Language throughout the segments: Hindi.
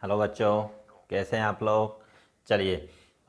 हेलो बच्चों, कैसे हैं आप लोग। चलिए,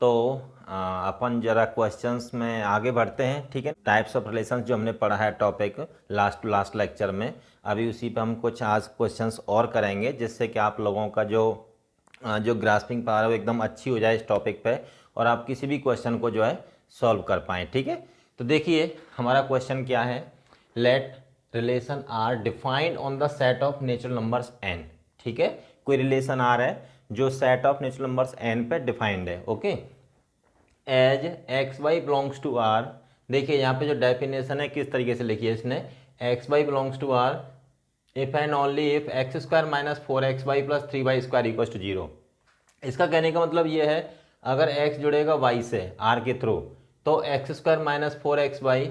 तो अपन जरा क्वेश्चंस में आगे बढ़ते हैं। ठीक है, टाइप्स ऑफ रिलेशंस जो हमने पढ़ा है टॉपिक लास्ट लेक्चर में, अभी उसी पे हम कुछ आज क्वेश्चंस और करेंगे, जिससे कि आप लोगों का जो ग्रास्पिंग पावर है वो एकदम अच्छी हो जाए इस टॉपिक पे, और आप किसी भी क्वेश्चन को जो है सॉल्व कर पाएँ। ठीक है, तो देखिए हमारा क्वेश्चन क्या है। Let relation R defined on the set of natural numbers N. ठीक है, कोई रिलेशन आ रहा है जो set of natural numbers N पे डिफाइंड है। Okay, as x y belongs to R. देखिए यहाँ पे जो डेफिनेशन है किस तरीके से लिखी है इसने, x y belongs to R if and only if x square minus 4xy plus 3y square equal to 0। इसका कहने का मतलब ये है, अगर x जुड़ेगा y से r के थ्रू, तो x square minus 4xy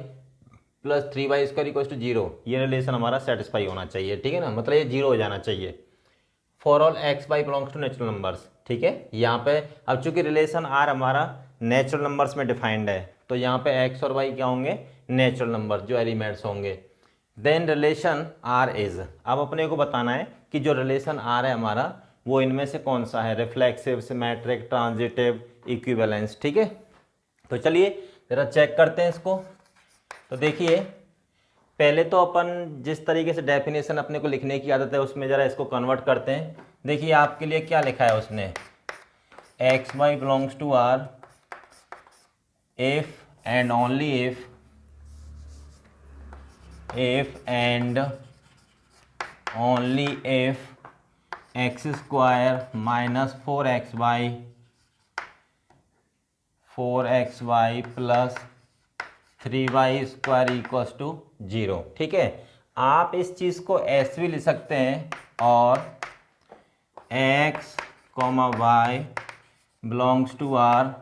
plus 3y square equal to 0, ये रिलेशन हमारा सेटिस्फाई होना चाहिए। ठीक है ना, मतलब ये 0 हो जाना चाहिए for all x y belongs to natural numbers. ठीक है, यहाँ पे अब चूंकि रिलेशन आर हमारा नेचुरल नंबर्स में डिफाइंड है, तो यहाँ पे एक्स और वाई क्या होंगे, नेचुरल नंबर्स जो एलिमेंट्स होंगे। देन रिलेशन आर इज, अब अपने को बताना है कि जो रिलेशन आर है हमारा वो इनमें से कौन सा है, रिफ्लेक्सिव, सिमेट्रिक, ट्रांजिटिव, इक्विवेलेंस। ठीक है, तो चलिए जरा चेक करते हैं इसको। तो देखिए पहले तो अपन जिस तरीके से डेफिनेशन अपने को लिखने की आदत है उसमें ज़रा इसको कन्वर्ट करते हैं। देखिए आपके लिए क्या लिखा है उसने, x y belongs to R if and only if and only if x square minus 4xy plus 3y square equals to 0। ठीक है, आप इस चीज़ को ऐसे भी लिख सकते हैं, और x y belongs to R,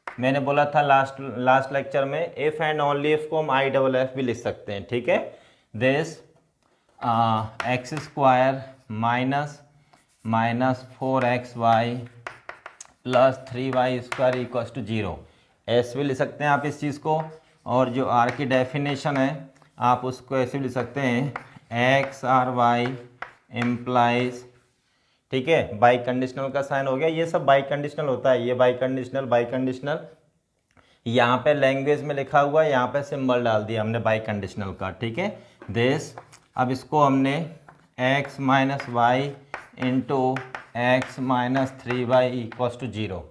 मैंने बोला था लास्ट लेक्चर में, इफ एंड ओनली इफ को हम IFF भी लिख सकते हैं। ठीक है, this x square minus 4xy plus 3y square equals to 0, ऐसे भी लिख सकते हैं आप इस चीज़ को। और जो आर की डेफिनेशन है आप उसको ऐसे भी लिख सकते हैं, एक्स आर वाई इम्प्लाइज। ठीक है, बाई कंडीशनल का साइन हो गया, ये सब बाई कंडीशनल होता है, ये बाई कंडीशनल यहाँ पे लैंग्वेज में लिखा हुआ है, यहाँ पे सिंबल डाल दिया हमने बाई कंडीशनल का। ठीक है, दिस, अब इसको हमने x minus y into x minus 3y equals to 0,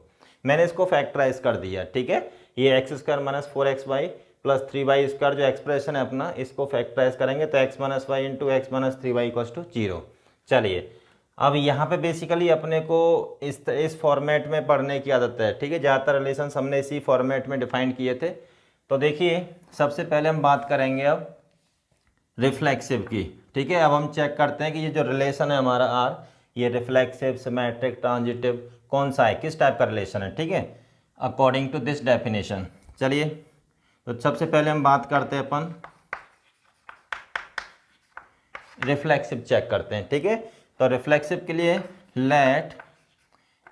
मैंने इसको फैक्टराइज कर दिया। ठीक है, ये x square minus 4xy plus 3y square जो एक्सप्रेशन है अपना, इसको फैक्टराइज करेंगे तो x minus y into x minus 3y equals to 0। चलिए अब यहाँ पे बेसिकली अपने को इस फॉर्मेट में पढ़ने की आदत है। ठीक है, ज़्यादातर रिलेशंस हमने इसी फॉर्मेट में डिफाइन किए थे। तो देखिए सबसे पहले हम बात करेंगे अब रिफ्लेक्सिव की। ठीक है, अब हम चेक करते हैं कि ये जो रिलेशन है हमारा आर, ये रिफ्लेक्सिव, सिमेट्रिक, ट्रांजिटिव कौन सा है, किस टाइप का रिलेशन है। ठीक है, अकॉर्डिंग टू दिस डेफिनेशन। चलिए तो सबसे पहले हम बात करते हैं अपन रिफ्लेक्सिव चेक करते हैं। ठीक है, तो रिफ्लेक्सिव के लिए let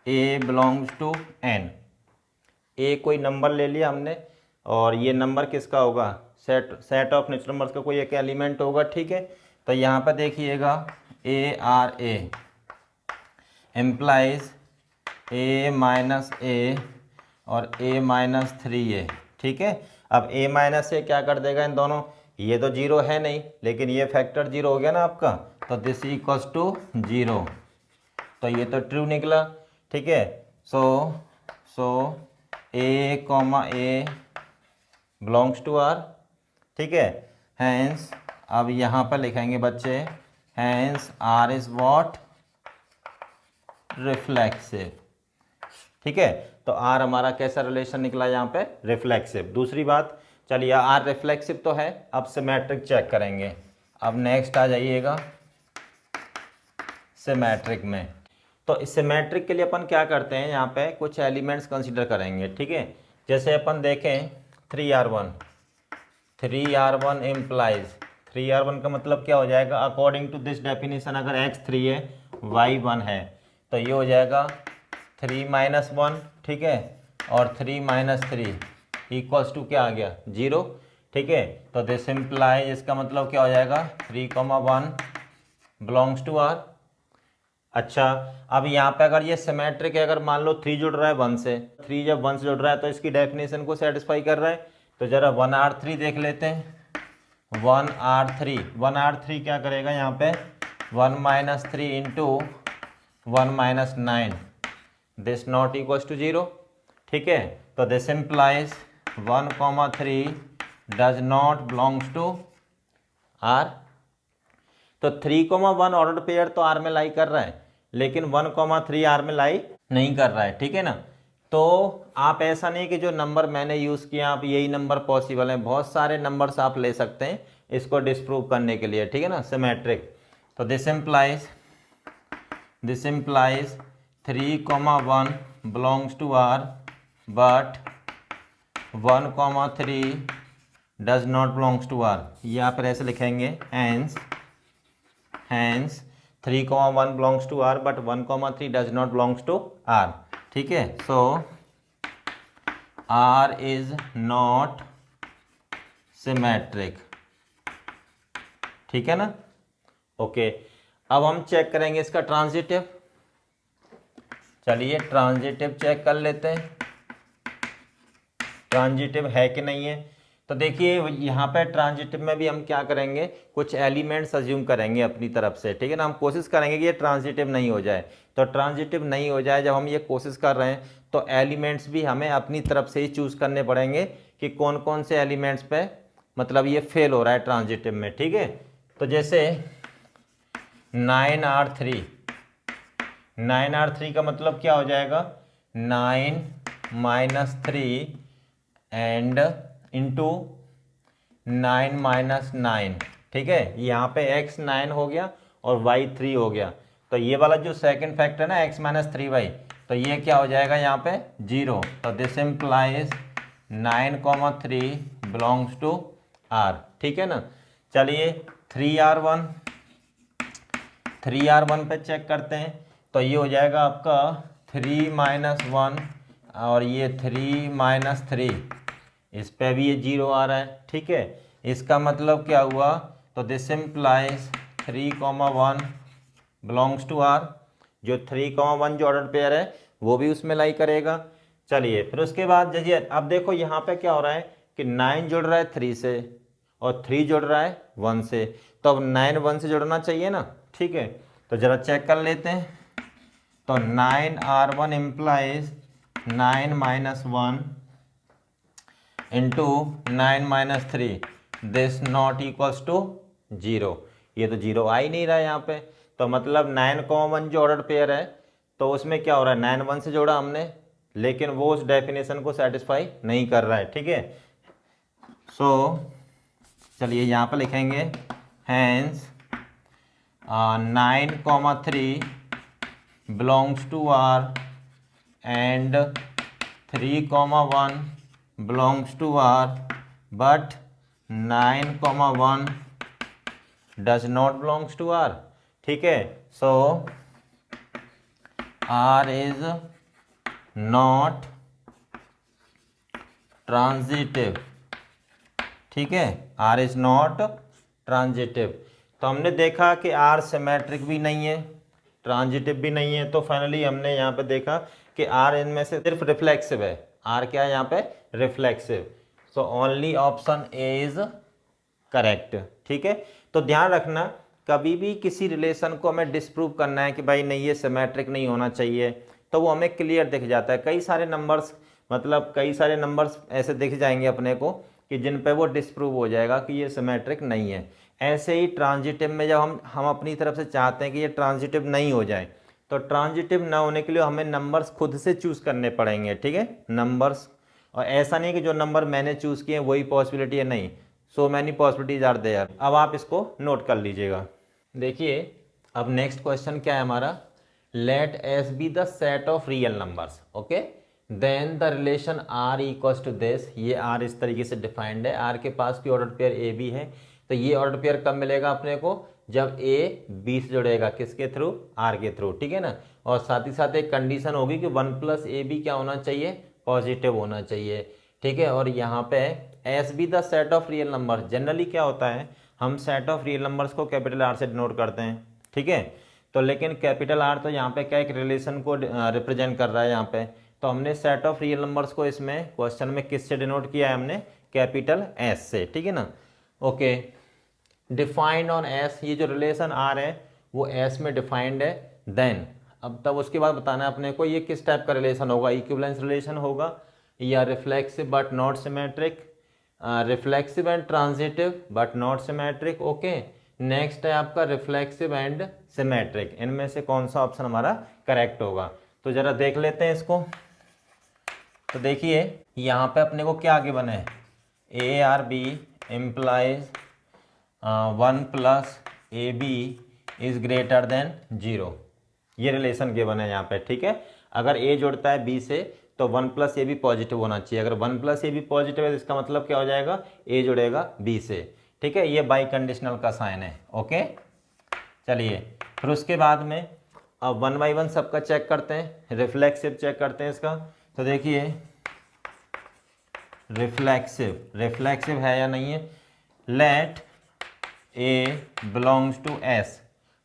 a belongs to N, a कोई नंबर ले लिया हमने, और ये नंबर किसका होगा, सेट ऑफ नेचुरल नंबर्स का कोई एक एलिमेंट होगा। ठीक है, तो यहाँ पर देखिएगा a R a implies a minus a और ए माइनस 3a। ठीक है, अब a माइनस ए क्या कर देगा इन दोनों, ये तो 0 है नहीं, लेकिन ये फैक्टर 0 हो गया ना आपका, तो दिस इक्वल्स टू 0, तो ये तो ट्रू निकला। ठीक है, so a comma a belongs to R. ठीक है, हैंस अब यहाँ पर लिखेंगे बच्चे, hence R is what, reflexive. ठीक है, तो आर हमारा कैसा रिलेशन निकला यहाँ पे, रिफ्लेक्सिव। दूसरी बात, चलिए आर रिफ्लेक्सिव तो है, अब सिमेट्रिक चेक करेंगे। अब नेक्स्ट आ जाइएगा सिमेट्रिक में। तो इस सिमेट्रिक के लिए अपन क्या करते हैं, यहाँ पे कुछ एलिमेंट्स कंसीडर करेंगे। ठीक है, जैसे अपन देखें 3r1 इम्प्लाइज, 3r1 का मतलब क्या हो जाएगा, अकॉर्डिंग टू दिस डेफिनेशन अगर x 3 है y 1 है, तो ये हो जाएगा 3 माइनस 1। ठीक है, और 3 माइनस 3 इक्वल्स टू क्या आ गया, 0। ठीक है, तो दिस इम्प्लाइज, इसका मतलब क्या हो जाएगा, 3, 1 बिलोंग्स टू आर। अच्छा, अब यहाँ पे अगर ये सिमेट्रिक है, अगर मान लो 3 जुड़ रहा है 1 से, 3 जब 1 से जुड़ रहा है तो इसकी डेफिनेशन को सेटिस्फाई कर रहा है। तो जरा 1R3 देख लेते हैं। 1R3 क्या करेगा यहाँ पे, 1 minus 3 into 1 minus 9, this not equals to 0। ठीक है, तो this implies 1,3 does not belongs to R। तो 3,1 ऑर्डर पेयर तो आर में लाई कर रहा है, लेकिन 1,3 आर में लाई नहीं कर रहा है। ठीक है ना, तो आप ऐसा नहीं कि जो नंबर मैंने यूज़ किया आप यही नंबर पॉसिबल है, बहुत सारे नंबर्स आप ले सकते हैं इसको डिस्प्रूव करने के लिए। ठीक है ना, सिमेट्रिक। तो this implies 3,1 belongs to R but 1,3 does not belongs to R. यहाँ पर ऐसे लिखेंगे, hence 3,1 belongs to R but 1,3 does not belongs to R। ठीक है, so R is not symmetric। ठीक है ना, ओके। अब हम चेक करेंगे इसका ट्रांजिटिव। चलिए ट्रांजिटिव चेक कर लेते हैं, ट्रांजिटिव है कि नहीं है। तो देखिए यहाँ पे ट्रांजिटिव में भी हम क्या करेंगे, कुछ एलिमेंट्स अज्यूम करेंगे अपनी तरफ से। ठीक है ना, हम कोशिश करेंगे कि ये ट्रांजिटिव नहीं हो जाए। तो ट्रांजिटिव नहीं हो जाए जब हम ये कोशिश कर रहे हैं तो एलिमेंट्स भी हमें अपनी तरफ से ही चूज़ करने पड़ेंगे कि कौन कौन से एलिमेंट्स पे मतलब ये फेल हो रहा है ट्रांजिटिव में। ठीक है, तो जैसे 9R3 का मतलब क्या हो जाएगा, 9 माइनस 3 एंड इंटू 9 माइनस 9। ठीक है, यहाँ पे x 9 हो गया और y 3 हो गया। तो ये वाला जो सेकंड फैक्टर है ना x माइनस 3y, तो ये क्या हो जाएगा यहाँ पे 0। तो this implies 9,3 belongs to R। ठीक है ना, चलिए 3R1 पे चेक करते हैं। तो ये हो जाएगा आपका 3 माइनस 1 और ये 3 माइनस 3, इस पे भी ये 0 आ रहा है। ठीक है, इसका मतलब क्या हुआ, तो this implies 3,1 belongs to R। जो 3,1 जो ऑर्डर पेयर है वो भी उसमें लाई करेगा। चलिए फिर उसके बाद जैसे अब देखो यहाँ पे क्या हो रहा है कि 9 जुड़ रहा है 3 से और 3 जुड़ रहा है 1 से, तो अब 9 1 से जुड़ना चाहिए ना। ठीक है, तो ज़रा चेक कर लेते हैं। तो 9R1 implies 9 minus 1 into 9 minus 3, this not equals to 0। ये तो 0 आ ही नहीं रहा है यहाँ पे, तो मतलब 9,1 जो ऑर्डर पेयर है तो उसमें क्या हो रहा है, 9 1 से जोड़ा हमने, लेकिन वो उस डेफिनेशन को सेटिस्फाई नहीं कर रहा है। ठीक है, सो चलिए यहाँ पे लिखेंगे hence 9,3 belongs to R and 3,1 belongs to R but 9,1 does not belongs to R। ठीक है, so R is not transitive। ठीक है, R is not transitive। तो हमने देखा कि R सिमेट्रिक भी नहीं है, ट्रांजिटिव भी नहीं है, तो फाइनली हमने यहाँ पे देखा कि R इनमें से सिर्फ रिफ्लेक्सिव है। R क्या है यहाँ पे, reflexive. So only option A is correct. ठीक है, तो ध्यान रखना कभी भी किसी रिलेशन को हमें डिस्प्रूव करना है कि भाई नहीं ये सिमेट्रिक नहीं होना चाहिए, तो वो हमें क्लियर दिख जाता है। कई सारे नंबर्स ऐसे दिख जाएंगे अपने को कि जिन पे वो डिस्प्रूव हो जाएगा कि ये सिमेट्रिक नहीं है। ऐसे ही ट्रांजिटिव में जब हम अपनी तरफ से चाहते हैं कि ये ट्रांजिटिव नहीं हो जाए, तो ट्रांजिटिव ना होने के लिए हमें नंबर्स खुद से चूज़ करने पड़ेंगे। ठीक है, नंबर्स, और ऐसा नहीं कि जो नंबर मैंने चूज़ किए वही पॉसिबिलिटी है, नहीं, so many possibilities are there. अब आप इसको नोट कर लीजिएगा। देखिए अब नेक्स्ट क्वेश्चन क्या है हमारा, let S be the set of real numbers, okay, then the relation R equals to this. ये आर इस तरीके से डिफाइंड है, आर के पास की ऑर्डर पेयर ए बी है, तो ये ऑर्डर पेयर कब मिलेगा अपने को, जब ए बी से जुड़ेगा, किसके थ्रू, आर के थ्रू। ठीक है ना, और साथ ही साथ एक कंडीशन होगी कि 1 प्लस ए बी क्या होना चाहिए, पॉजिटिव होना चाहिए। ठीक है, और यहाँ पे S be the set of real number, generally क्या होता है हम सेट ऑफ रियल नंबर्स को कैपिटल आर से डिनोट करते हैं। ठीक है, तो लेकिन कैपिटल आर तो यहाँ पे क्या एक रिलेशन को रिप्रेजेंट कर रहा है यहाँ पे, तो हमने सेट ऑफ रियल नंबर्स को इसमें क्वेश्चन में किससे डिनोट किया है, हमने कैपिटल एस से, ठीक है ना। ओके, डिफाइंड ऑन एस, ये जो रिलेशन आर है वो एस में डिफाइंड है। देन अब तब उसके बाद बताना है अपने को ये किस टाइप का रिलेशन होगा, इक्विवेलेंस रिलेशन होगा या reflexive but not symmetric, reflexive and transitive but not symmetric. Okay, next है आपका रिफ्लेक्सिव एंड सिमेट्रिक, इनमें से कौन सा ऑप्शन हमारा करेक्ट होगा। तो जरा देख लेते हैं इसको। तो देखिए यहाँ पे अपने को क्या आगे बने, a R b implies 1 plus a b is greater than 0, ये रिलेशन गिवन है यहाँ पे, ठीक है। अगर ए जुड़ता है बी से तो 1 प्लस ए भी पॉजिटिव होना चाहिए, अगर 1 प्लस ए भी पॉजिटिव है तो इसका मतलब क्या हो जाएगा, ए जुड़ेगा बी से, ठीक है। ये बाई कंडीशनल का साइन है। ओके, चलिए फिर उसके बाद में अब 1 बाई 1 सबका चेक करते हैं, रिफ्लेक्सिव चेक करते हैं इसका। तो देखिए रिफ्लेक्सिव है या नहीं है, let a belongs to S,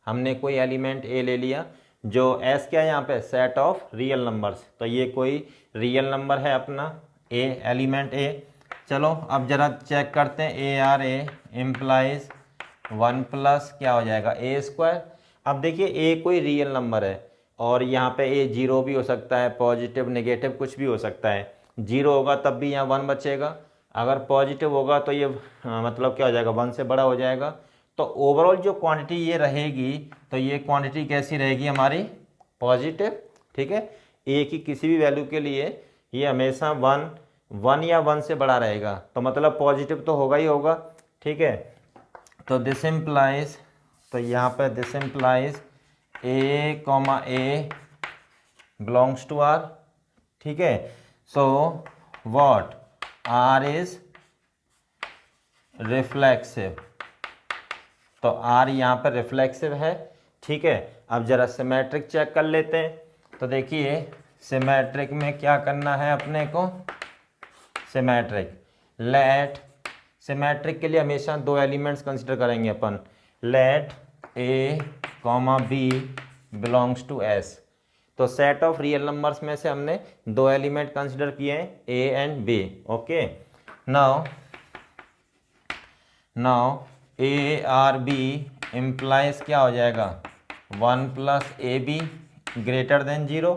हमने कोई एलिमेंट ए ले लिया, जो एस क्या है यहाँ पे, सेट ऑफ रियल नंबर्स, तो ये कोई रियल नंबर है अपना ए, एलिमेंट ए। चलो अब जरा चेक करते हैं, ए आर ए इम्प्लाइज 1 प्लस क्या हो जाएगा ए स्क्वायर। अब देखिए ए कोई रियल नंबर है और यहाँ पे ए 0 भी हो सकता है, पॉजिटिव नेगेटिव कुछ भी हो सकता है, 0 होगा तब भी यहाँ 1 बचेगा, अगर पॉजिटिव होगा तो ये मतलब क्या हो जाएगा, 1 से बड़ा हो जाएगा। तो ओवरऑल जो क्वांटिटी ये रहेगी तो ये क्वांटिटी कैसी रहेगी हमारी, पॉजिटिव, ठीक है। ए की किसी भी वैल्यू के लिए ये हमेशा 1 या 1 से बड़ा रहेगा, तो मतलब पॉजिटिव तो होगा ही होगा, ठीक है। तो दिस इम्प्लाइज, तो यहाँ पे this implies a comma a belongs to R, ठीक है। So what R is reflexive, तो आर यहाँ पर रिफ्लेक्सिव है, ठीक है। अब जरा सिमेट्रिक चेक कर लेते हैं। तो देखिए सिमेट्रिक में क्या करना है अपने को, सिमेट्रिक के लिए हमेशा 2 एलिमेंट्स कंसिडर करेंगे अपन, let a comma b belongs to S. तो सेट ऑफ रियल नंबर्स में से हमने 2 एलिमेंट कंसिडर किए हैं, a and b. Okay, now a R b implies क्या हो जाएगा, 1 plus a b greater than 0,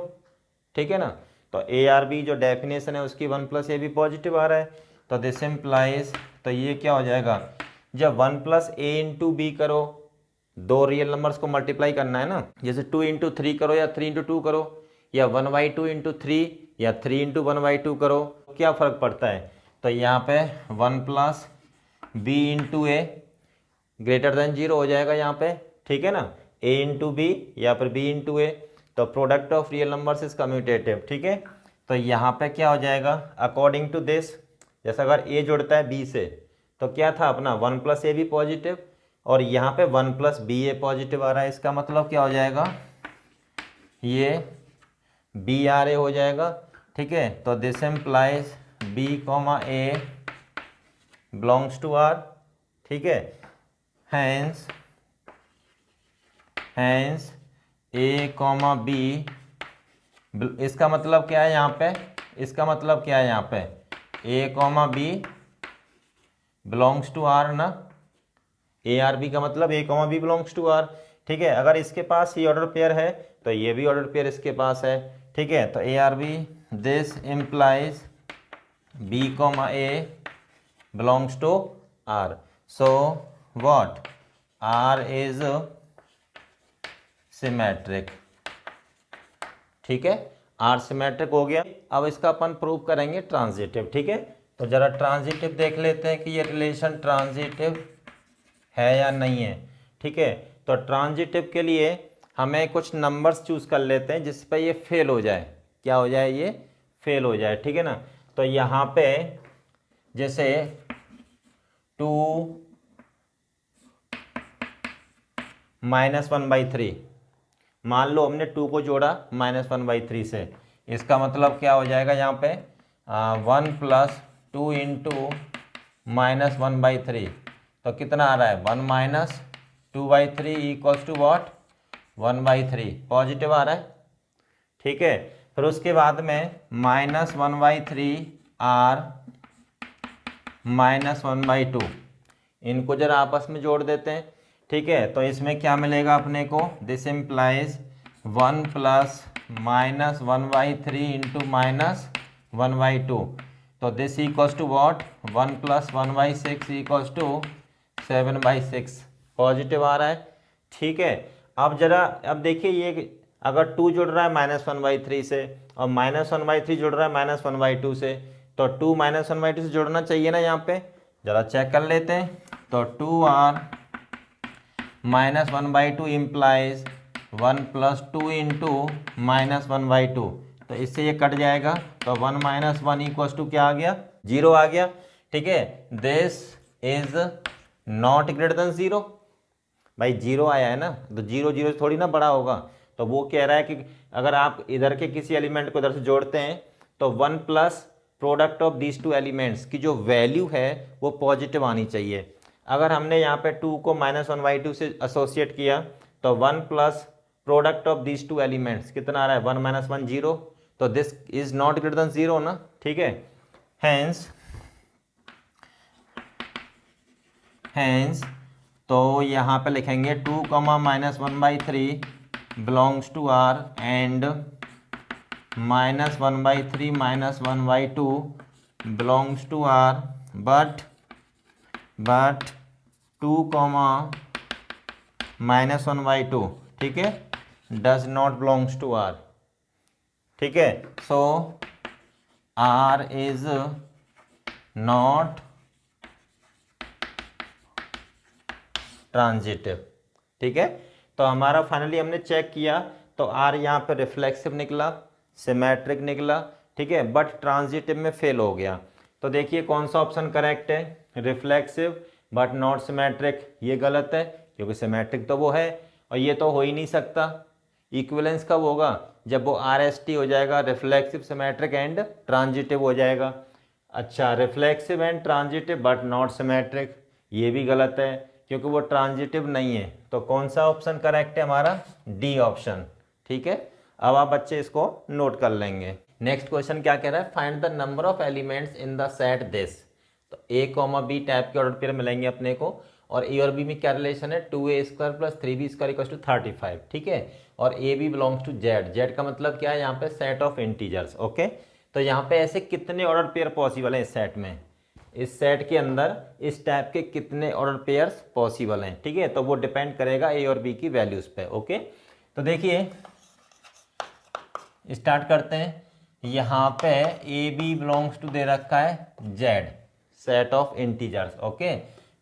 ठीक है ना। तो ए आर बी जो डेफिनेशन है उसकी 1 प्लस ए बी पॉजिटिव आ रहा है, तो दिस इम्प्लाइज, तो ये क्या हो जाएगा, जब 1 प्लस ए इंटू बी करो, 2 रियल नंबर्स को मल्टीप्लाई करना है ना, जैसे 2 इंटू 3 करो या 3 इंटू 2 करो या 1/2 इंटू 3 या 3 इंटू 1/2 करो, क्या फ़र्क पड़ता है। तो यहाँ पे 1 प्लस बी इंटू ए ग्रेटर देन 0 हो जाएगा यहाँ पे, ठीक है ना, a इंटू बी या फिर b इंटू ए, तो product of real numbers is commutative, ठीक है। तो यहाँ पे क्या हो जाएगा, अकॉर्डिंग टू दिस, जैसे अगर a जुड़ता है b से तो क्या था अपना 1 प्लस ए बी पॉजिटिव, और यहाँ पे 1 प्लस बी ए पॉजिटिव आ रहा है, इसका मतलब क्या हो जाएगा, ये बी आर ए हो जाएगा, ठीक है। तो this implies b comma a belongs to R, ठीक है। हैंस ए कॉमा बी, इसका मतलब क्या है यहाँ पे, इसका मतलब क्या है यहाँ पे, a comma b belongs to R ना, ए आर बी का मतलब a comma b belongs to R, ठीक है। अगर इसके पास ही ऑर्डर पेयर है तो ये भी ऑर्डर पेयर इसके पास है, ठीक है। तो a R b, this implies b comma a belongs to R, so what R is symmetric, ठीक है। आर सिमेट्रिक हो गया। अब इसका अपन प्रूव करेंगे ट्रांजिटिव, ठीक है। तो जरा ट्रांजिटिव देख लेते हैं कि ये रिलेशन ट्रांजिटिव है या नहीं है, ठीक है। तो ट्रांजिटिव के लिए हमें कुछ नंबर्स चूज कर लेते हैं जिस पे ये फेल हो जाए, क्या हो जाए, ये फेल हो जाए, ठीक है ना। तो यहाँ पे जैसे 2 -1/3, मान लो हमने 2 को जोड़ा -1/3 से, इसका मतलब क्या हो जाएगा यहाँ पे 1 प्लस 2 इंटू -1/3, तो कितना आ रहा है 1 - 2/3 इक्वल्स टू वॉट 1/3 पॉजिटिव आ रहा है, ठीक है। फिर उसके बाद में -1/3 आर -1/2, इनको जरा आपस में जोड़ देते हैं, ठीक है। तो इसमें क्या मिलेगा अपने को, दिस इम्प्लाइज 1 प्लस -1/3 इंटू -1/2, तो this equals to what, 1 plus 1/6 equals to 7/6, positive आ रहा है, ठीक है। अब जरा अब देखिए, ये अगर 2 जुड़ रहा है -1/3 से और -1/3 जुड़ रहा है -1/2 से, तो 2 -1/2 से जुड़ना चाहिए ना यहाँ पे, जरा चेक कर लेते हैं। तो 2r -1/2 इम्प्लाइज 1 प्लस 2 इंटू -1/2, तो इससे ये कट जाएगा, तो 1 - 1 इक्वल्स टू क्या आ गया, 0 आ गया, ठीक है। This is not greater than 0, भाई 0 आया है ना, तो 0 0 से थोड़ी ना बड़ा होगा। तो वो कह रहा है कि अगर आप इधर के किसी एलिमेंट को इधर से जोड़ते हैं तो 1 plus product of these two elements की जो वैल्यू है वो पॉजिटिव आनी चाहिए। अगर हमने यहाँ पे 2 को -1/2 से एसोसिएट किया तो 1 plus product of these two elements कितना आ रहा है, 1 - 1 0, तो this is not greater than 0 ना, ठीक है। हैंस तो यहाँ पे लिखेंगे 2, -1/3 belongs to R and -1/3 -1/2 belongs to R, but 2, -1/2, ठीक है, does not belongs to R, ठीक है। So R is not transitive, ठीक है। तो हमारा फाइनली हमने चेक किया तो आर यहाँ पे रिफ्लेक्सिव निकला, सिमेट्रिक निकला, ठीक है, बट ट्रांजिटिव में फेल हो गया। तो देखिए कौन सा ऑप्शन करेक्ट है, रिफ्लेक्सिव बट नॉट सिमेट्रिक, ये गलत है क्योंकि सिमेट्रिक तो वो है और ये तो हो ही नहीं सकता। इक्विवेलेंस कब होगा, जब वो RST हो जाएगा, रिफ्लेक्सिव सिमेट्रिक एंड ट्रांजिटिव हो जाएगा। अच्छा, reflexive and transitive but not symmetric, ये भी गलत है क्योंकि वो ट्रांजिटिव नहीं है। तो कौन सा ऑप्शन करेक्ट है हमारा, डी ऑप्शन, ठीक है। अब आप बच्चे इसको नोट कर लेंगे। नेक्स्ट क्वेश्चन क्या कह रहा है, find the number of elements in the set this. तो A, B टाइप के ऑर्डर पेयर मिलेंगे अपने को, और A और B में क्या रिलेशन है, 2a² + 3b² = 35, ठीक है। और AB belongs to Z, Z का मतलब क्या है यहाँ पे, सेट ऑफ इंटीजर्स, ओके। तो यहाँ पे ऐसे कितने ऑर्डर पेयर पॉसिबल है इस सेट में, इस सेट के अंदर इस टाइप के कितने ऑर्डर पेयर्स पॉसिबल हैं, ठीक है। तो वो डिपेंड करेगा A और B की वैल्यूज पे, ओके। तो देखिए स्टार्ट करते हैं। यहाँ पे AB बिलोंग्स टू दे रखा है Z, set of integers, okay.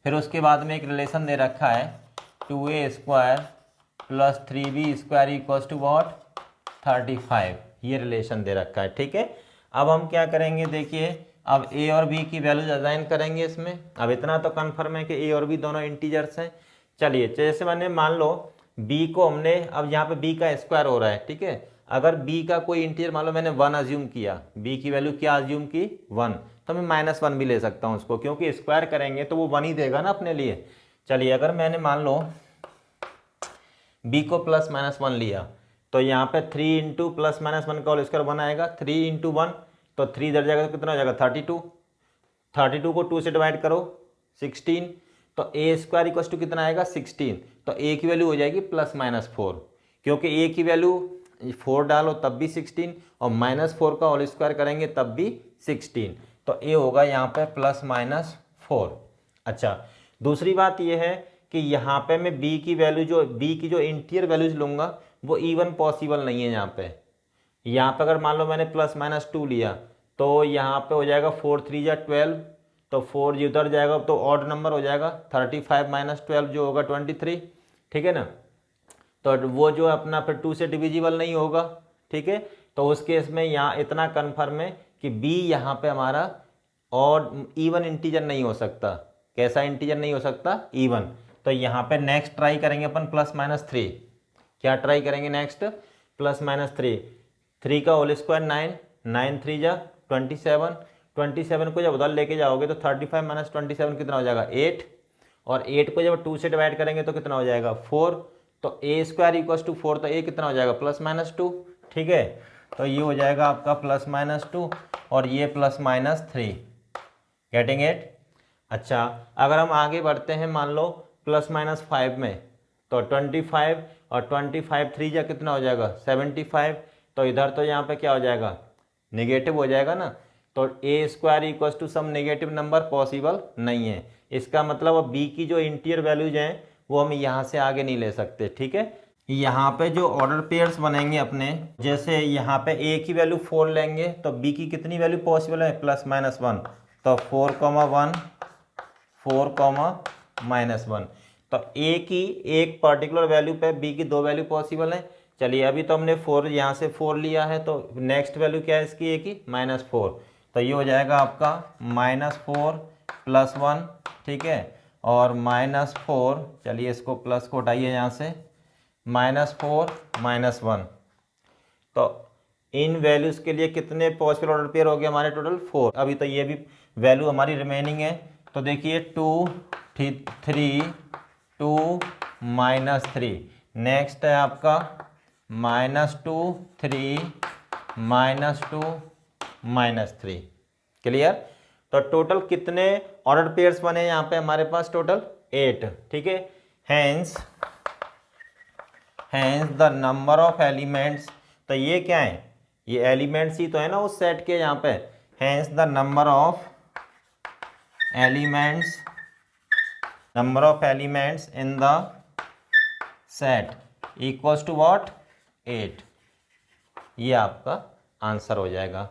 फिर उसके बाद में एक रिलेशन दे रखा है 2a² + 3b² = व्हाट, 35, ये रिलेशन दे रखा है, ठीक है। अब हम क्या करेंगे, देखिए अब A और B की वैल्यूज असाइन करेंगे इसमें। अब इतना तो कन्फर्म है कि A और B दोनों इंटीजर्स हैं। चलिए जैसे मैंने मान लो B को हमने, अब यहाँ पे B का स्क्वायर हो रहा है, ठीक है। अगर B का कोई इंटीजर मान लो मैंने 1 अज्यूम किया, B की वैल्यू क्या अज्यूम की, 1, तो मैं -1 भी ले सकता हूँ उसको, क्योंकि स्क्वायर करेंगे तो वो 1 ही देगा ना अपने लिए। चलिए अगर मैंने मान लो B को +-1 लिया तो यहाँ पे 3 इंटू +-1 का होल स्क्वायर 1 आएगा, 3 इंटू 1 तो 3 इधर जाएगा तो कितना हो जाएगा, 32, 32 को 2 से डिवाइड करो 16, तो A² = कितना आएगा, 16, तो A की वैल्यू हो जाएगी +-4, क्योंकि A की वैल्यू 4 डालो तब भी 16 और -4 का होल स्क्वायर करेंगे तब भी 16, तो A होगा यहाँ पे +-4। अच्छा, दूसरी बात यह है कि यहाँ पे मैं B की वैल्यू B की जो इंटीरियर वैल्यूज लूँगा वो इवन पॉसिबल नहीं है यहाँ पे। यहाँ पे अगर मान लो मैंने +-2 लिया तो यहाँ पे हो जाएगा 4 3 जा 12, तो 4 जी उधर जाएगा तो ऑड नंबर हो जाएगा, 35 - 12 जो होगा 23, ठीक है ना। तो वो जो अपना फिर 2 से डिविजिबल नहीं होगा, ठीक है। तो उस केस में यहाँ इतना कन्फर्म है कि B यहाँ पे हमारा और इवन इंटीजर नहीं हो सकता। कैसा इंटीजर नहीं हो सकता, इवन। तो यहाँ पे नेक्स्ट ट्राई करेंगे अपन +-3, क्या ट्राई करेंगे नेक्स्ट, +-3, 3 का होल स्क्वायर 9, 9 3 जा 27, 27 को जब उधर लेके जाओगे तो 35 - 27 कितना हो जाएगा, 8, और 8 को जब 2 से डिवाइड करेंगे तो कितना हो जाएगा, 4, तो ए स्क्वायर इक्वल टू 4, तो ए कितना हो जाएगा +-2, ठीक है। तो ये हो जाएगा आपका +-2 और ये +-3, गेटिंग इट। अच्छा, अगर हम आगे बढ़ते हैं मान लो +-5 में, तो 25 और 25 3 जा कितना हो जाएगा 75, तो इधर तो यहाँ पे क्या हो जाएगा नेगेटिव हो जाएगा ना, तो a square equal to some negative number possible नहीं है। इसका मतलब अब बी की जो इंटीरियर वैल्यूज हैं वो हम यहाँ से आगे नहीं ले सकते, ठीक है। यहाँ पे जो ऑर्डर पेयर्स बनेंगे अपने, जैसे यहाँ पे ए की वैल्यू 4 लेंगे तो बी की कितनी वैल्यू पॉसिबल है +-1, तो 4,1 4,-1, तो ए की एक पर्टिकुलर वैल्यू पे बी की 2 वैल्यू पॉसिबल है। चलिए अभी तो हमने 4 यहाँ से 4 लिया है, तो नेक्स्ट वैल्यू क्या है इसकी ए की -4, तो ये हो जाएगा आपका -4 +1, ठीक है, और -4, चलिए इसको प्लस को हटाइए यहाँ से, -4 -1, तो इन वैल्यूज़ के लिए कितने पॉसिबल ऑर्डर पेयर हो गए हमारे टोटल 4। अभी तो ये भी वैल्यू हमारी रिमेनिंग है, तो देखिए 2 3 2 -3, नेक्स्ट है आपका -2 3 -2 -3, क्लियर। तो टोटल कितने ऑर्डर पेयर्स बने यहाँ पे हमारे पास टोटल 8, ठीक है। Hence the number of elements, तो ये क्या है, ये एलिमेंट्स ही तो है ना उस सेट के यहाँ पे। Hence the number of elements in the set equals to what 8, ये आपका आंसर हो जाएगा,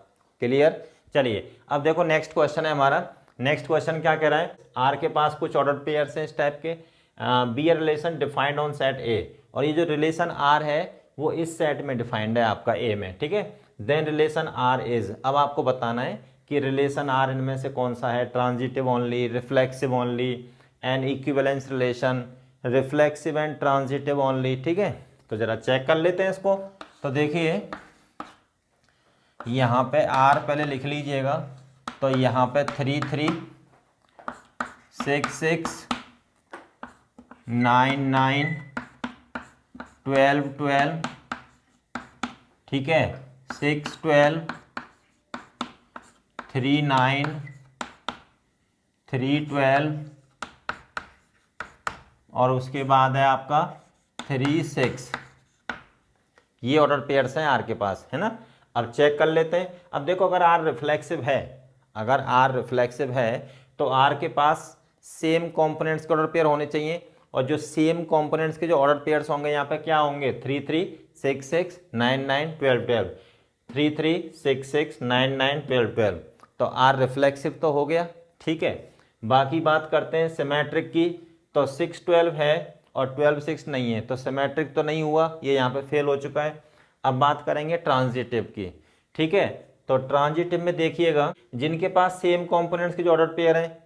क्लियर। चलिए अब देखो नेक्स्ट क्वेश्चन है हमारा। नेक्स्ट क्वेश्चन क्या कह रहा है, आर के पास कुछ ऑर्डर पेयर्स हैं इस टाइप के, be a relation defined on set A, और ये जो रिलेशन आर है वो इस सेट में डिफाइंड है आपका ए में, ठीक है। देन रिलेशन आर इज, अब आपको बताना है कि रिलेशन आर इनमें से कौन सा है, transitive only, reflexive only, and equivalence relation, reflexive and transitive only, ठीक है। तो जरा चेक कर लेते हैं इसको। तो देखिए यहाँ पे आर पहले लिख लीजिएगा, तो यहाँ पे 3 3 6 6 9 9 12 12, ठीक है, 6 12 3 9 3 12, और उसके बाद है आपका 3 6, ये ऑर्डर पेयर्स हैं आर के पास, है ना। अब चेक कर लेते हैं। अब देखो अगर आर रिफ्लेक्सिव है, तो आर के पास सेम कंपोनेंट्स के ऑर्डर पेयर होने चाहिए, और जो सेम कंपोनेंट्स के जो ऑर्डर पेयर्स होंगे यहाँ पे क्या होंगे 3 3 6 6 9 9 12 12, 3 3 6 6 9 9 12 12, तो आर रिफ्लेक्सिव तो हो गया, ठीक है। बाकी बात करते हैं सिमेट्रिक की, तो 6 12 है और 12 6 नहीं है, तो सिमेट्रिक तो नहीं हुआ, ये यहाँ पे फेल हो चुका है। अब बात करेंगे ट्रांजिटिव की, ठीक है। तो ट्रांजिटिव में देखिएगा जिनके पास सेम कंपोनेंट्स के जो ऑर्डर पेयर हैं,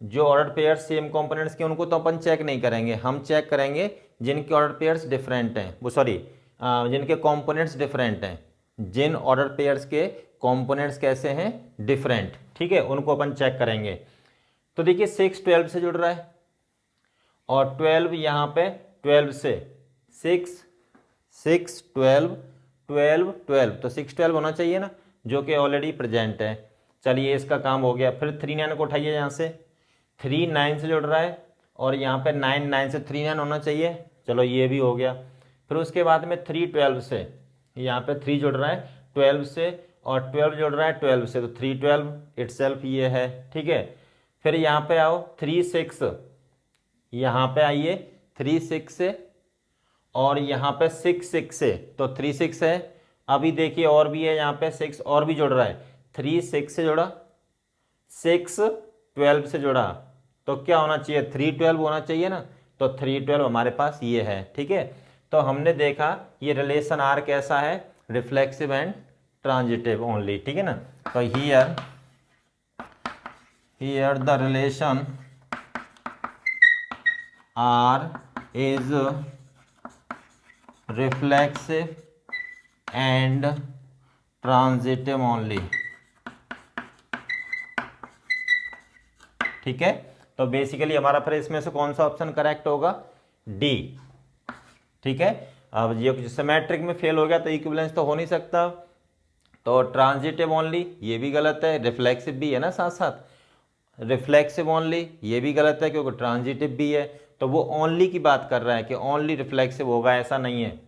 जो ऑर्डर पेयर सेम कंपोनेंट्स के, उनको तो अपन चेक नहीं करेंगे, हम चेक करेंगे जिनके ऑर्डर पेयर्स डिफरेंट हैं, वो सॉरी जिनके कंपोनेंट्स डिफरेंट हैं, जिन ऑर्डर पेयर्स के कंपोनेंट्स कैसे हैं डिफरेंट, ठीक है, उनको अपन चेक करेंगे। तो देखिए 6 12 से जुड़ रहा है, और 12 यहाँ पे 12 से, 6 6 12 12 12, तो 6 12 होना चाहिए ना, जो कि ऑलरेडी प्रेजेंट है। चलिए इसका काम हो गया। फिर 3 9 को उठाइए, यहाँ से 3 9 से जुड़ रहा है, और यहाँ पे 9 9 से 3 9 होना चाहिए, चलो ये भी हो गया। फिर उसके बाद में 3 12 से, यहाँ पे 3 जुड़ रहा है 12 से, और 12 जुड़ रहा है 12 से, तो 3 12 इटसेल्फ ये है, ठीक है। फिर यहाँ पे आओ 3 6, यहाँ पे आइए 3 6 से, और यहाँ पे 6 6 से, तो 3 6 है। अभी देखिए और भी है, यहाँ पे 6 और भी जुड़ रहा है, 3 6 से जुड़ा, 6 12 से जुड़ा, तो क्या होना चाहिए 3 12 होना चाहिए ना, तो 3 12 हमारे पास ये है, ठीक है। तो हमने देखा ये रिलेशन आर कैसा है, रिफ्लेक्सिव एंड ट्रांजिटिव ओनली, ठीक है ना। तो here the relation R is reflexive and transitive only, ठीक है। तो बेसिकली हमारा फिर इसमें से कौन सा ऑप्शन करेक्ट होगा, डी, ठीक है। अब ये सिमेट्रिक में फेल हो गया तो इक्विवेलेंस तो हो नहीं सकता, तो ट्रांजिटिव ओनली ये भी गलत है, रिफ्लेक्सिव भी है ना साथ साथ, रिफ्लेक्सिव ओनली ये भी गलत है क्योंकि ट्रांजिटिव भी है। तो वो ओनली की बात कर रहा है कि ओनली रिफ्लेक्सिव होगा, ऐसा नहीं है।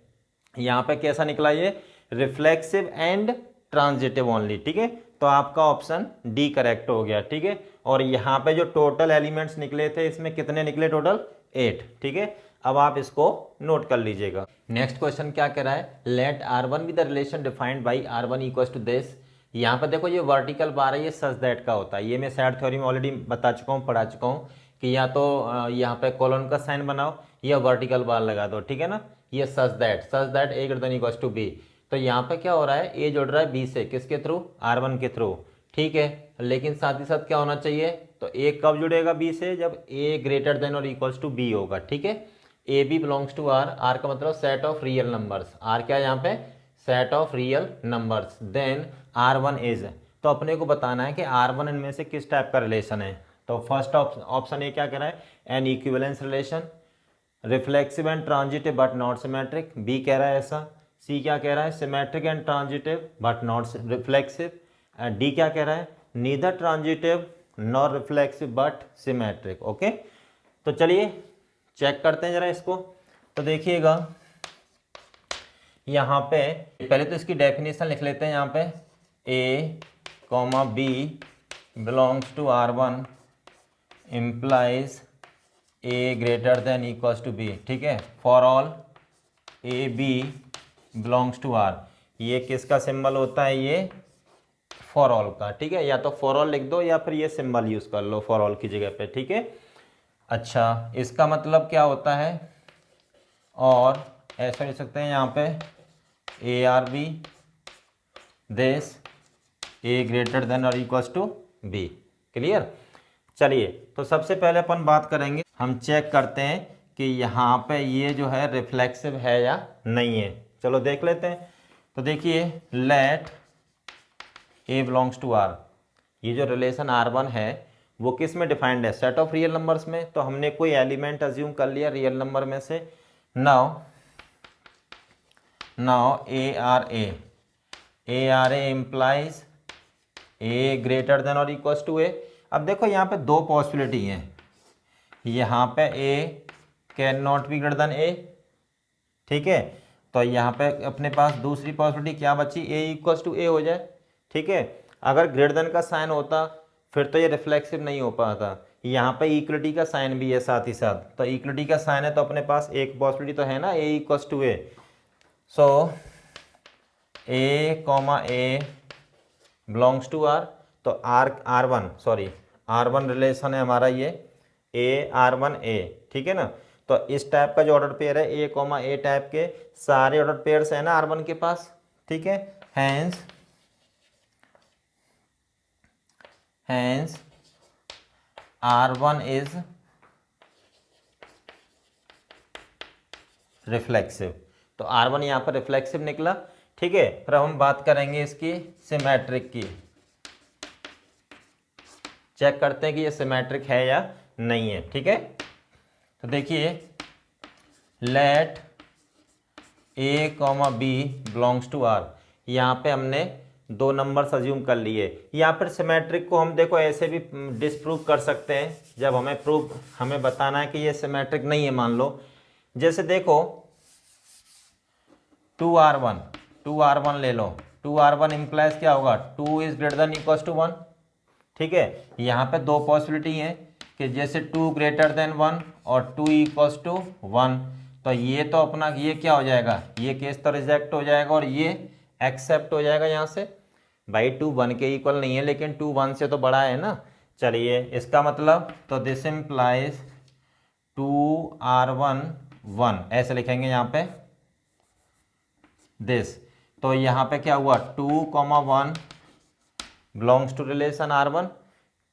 यहाँ पे कैसा निकला ये, रिफ्लेक्सिव एंड ट्रांजिटिव ओनली, ठीक है। तो आपका ऑप्शन डी करेक्ट हो गया, ठीक है। और यहाँ पे जो टोटल एलिमेंट्स निकले थे इसमें कितने निकले, टोटल 8, ठीक है। अब आप इसको नोट कर लीजिएगा। नेक्स्ट क्वेश्चन क्या कह रहा है, let R1 with the relation defined by R1 equals to this. यहाँ पे देखो ये वर्टिकल बार है, ये सच दैट का होता है, ये मैं सेट थ्योरी में ऑलरेडी बता चुका हूँ, पढ़ा चुका हूँ कि या तो यहाँ पे कॉलन का साइन बनाओ या वर्टिकल बार लगा दो, ठीक है ना। ये such that a greater than equals to b. तो यहाँ पे क्या हो रहा है, ए जुड़ रहा है बी से, किसके थ्रू, R1 के थ्रू, ठीक है। लेकिन साथ ही साथ क्या होना चाहिए, तो ए कब जुड़ेगा बी से, जब ए ग्रेटर देन और इक्वल्स टू बी होगा, ठीक है। A b belongs to R, R का मतलब set of real numbers, R क्या है यहाँ पे, set of real numbers, then R1 is, तो अपने को बताना है कि R1 इनमें से किस टाइप का रिलेशन है। तो फर्स्ट ऑप्शन ये क्या कह रहा है, an equivalence relation, reflexive and transitive but not symmetric, B कह रहा है ऐसा, सी क्या कह रहा है, symmetric and transitive but not reflexive, D क्या कह रहा है, neither transitive not reflexive but symmetric. Okay, तो चलिए चेक करते हैं जरा इसको। तो देखिएगा यहाँ पे पहले तो इसकी डेफिनेशन लिख लेते हैं, यहाँ पे a comma b belongs to R1 implies a greater than equals to b, ठीक है। For all a b belongs to R, ये किसका सिंबल होता है, ये फॉर ऑल का, ठीक है। या तो फॉर ऑल लिख दो या फिर ये सिंबल यूज कर लो फॉर ऑल की जगह पे, ठीक है। अच्छा, इसका मतलब क्या होता है, और ऐसा लिख सकते हैं यहाँ पे a R b this a greater than और इक्वल्स टू बी, क्लियर। चलिए, तो सबसे पहले अपन बात करेंगे, हम चेक करते हैं कि यहाँ पे ये जो है रिफ्लेक्सिव है या नहीं है। चलो देख लेते हैं। तो देखिए, let a belongs to R, ये जो रिलेशन R1 है वो किस में डिफाइंड है, सेट ऑफ रियल नंबर्स में। तो हमने कोई एलिमेंट अज्यूम कर लिया रियल नंबर में से। Now a R a implies a greater than और इक्वल्स टू ए। अब देखो यहाँ पे दो पॉसिबिलिटी हैं, यहाँ पे a can not be greater than a, ठीक है। तो यहाँ पे अपने पास दूसरी पॉसिबिलिटी क्या बची, ए इक्वल्स टू ए हो जाए, ठीक है। अगर ग्रेटर देन का साइन होता फिर तो ये रिफ्लेक्सिव नहीं हो पाता। यहाँ पे इक्वलिटी का साइन भी है साथ ही साथ, तो इक्वलिटी का साइन है तो अपने पास एक पॉसिबिलिटी तो है ना, a equals to a. So a comma a belongs to R, तो R1 रिलेशन है हमारा ये ए R1 ए, ठीक है ना। तो इस टाइप का जो ऑर्डर पेयर है ए कॉमा ए टाइप के सारे ऑर्डर पेयर्स है ना R1 के पास, ठीक है। हैंस R1 इज रिफ्लेक्सिव, तो R1 यहाँ पर रिफ्लेक्सिव निकला, ठीक है। फिर हम बात करेंगे इसकी सिमेट्रिक की, चेक करते हैं कि ये सिमेट्रिक है या नहीं है, ठीक है। तो देखिए, let a comma b belongs to R, यहाँ पे हमने दो नंबर अज्यूम कर लिए। या फिर सिमेट्रिक को हम देखो ऐसे भी डिसप्रूव कर सकते हैं, जब हमें बताना है कि ये सिमेट्रिक नहीं है। मान लो जैसे देखो 2R1 ले लो, 2R1 इम्प्लाइज क्या होगा, 2 is greater than equals to 1, ठीक है। यहाँ पे दो पॉसिबिलिटी है कि जैसे 2 ग्रेटर देन 1 और 2 इक्वल्स टू 1, तो ये तो अपना ये क्या हो जाएगा, ये केस तो रिजेक्ट हो जाएगा और ये एक्सेप्ट हो जाएगा यहाँ से। भाई 2 1 के इक्वल नहीं है, लेकिन 2 1 से तो बड़ा है ना। चलिए, इसका मतलब तो दिस इम्प्लाइज 2R1 1, ऐसे लिखेंगे यहाँ पे दिस। तो यहाँ पे क्या हुआ, 2,1 बिलोंग्स टू रिलेशन R1,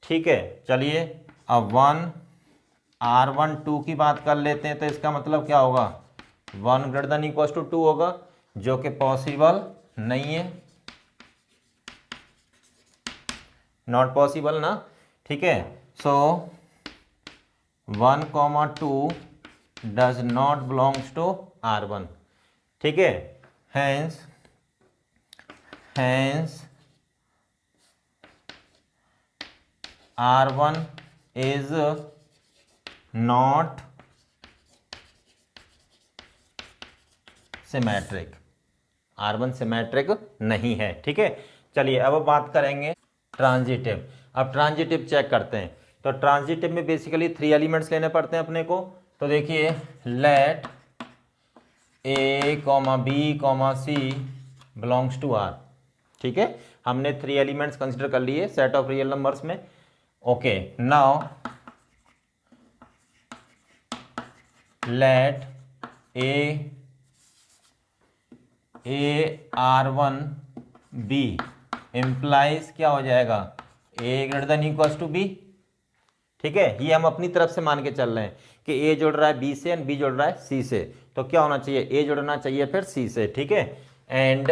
ठीक है। चलिए, अब R1 2 की बात कर लेते हैं, तो इसका मतलब क्या होगा, 1 ग्रेटर देन इक्वल्स टू 2 होगा, जो कि पॉसिबल नहीं है, नॉट पॉसिबल ना, ठीक है। So 1,2 does not belongs to R1, ठीक है। Hence R1 is not symmetric, R1 symmetric नहीं है, ठीक है। चलिए अब बात करेंगे ट्रांजिटिव। अब ट्रांजिटिव चेक करते हैं। तो ट्रांजिटिव में बेसिकली 3 एलिमेंट्स लेने पड़ते हैं अपने को। तो देखिए लेट A, B, C belongs to R, ठीक है। हमने 3 एलिमेंट्स कंसिडर कर लिए सेट ऑफ रियल नंबर्स में। Okay, now let R1 B implies क्या हो जाएगा, A greater than equals to B, ठीक है। ये हम अपनी तरफ से मान के चल रहे हैं कि A जुड़ रहा है B से एंड B जुड़ रहा है C से, तो क्या होना चाहिए, A जुड़ना चाहिए फिर C से, ठीक है। एंड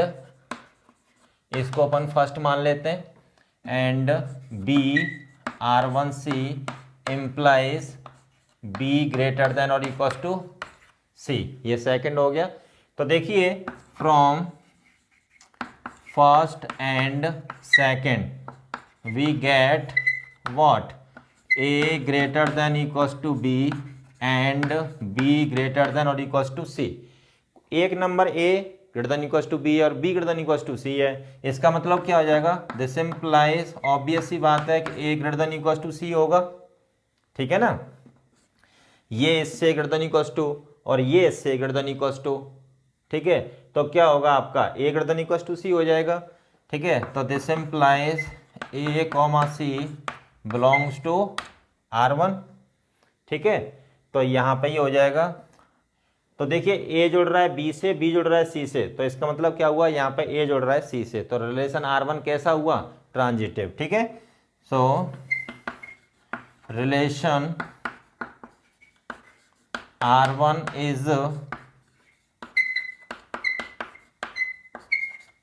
इसको अपन फर्स्ट मान लेते हैं and B R1C implies B greater than और इक्वल्स टू C, ये सेकंड हो गया। तो देखिए from first and second we get what, A greater than equals to B and B greater than और इक्वल्स टू C। एक number A greater than equals to B और B greater than equals to C है। इसका मतलब क्या हो जाएगा, दिस इम्प्लाइज, ऑब्वियस सी बात है कि A greater than equals to C होगा, ठीक है ना। ये इससे ग्रेटर देन इक्वल्स टू और ये इससे ग्रेटर देन इक्वल्स टू, ठीक है। तो क्या होगा आपका A greater than equals to C हो जाएगा, ठीक है। तो this implies A, C belongs to R1, ठीक है। तो यहाँ पे ये हो जाएगा। तो देखिए A जुड़ रहा है B से, B जुड़ रहा है C से, तो इसका मतलब क्या हुआ, यहाँ पे A जुड़ रहा है C से, तो रिलेशन R1 कैसा हुआ, ट्रांजिटिव, ठीक है। सो रिलेशन R1 इज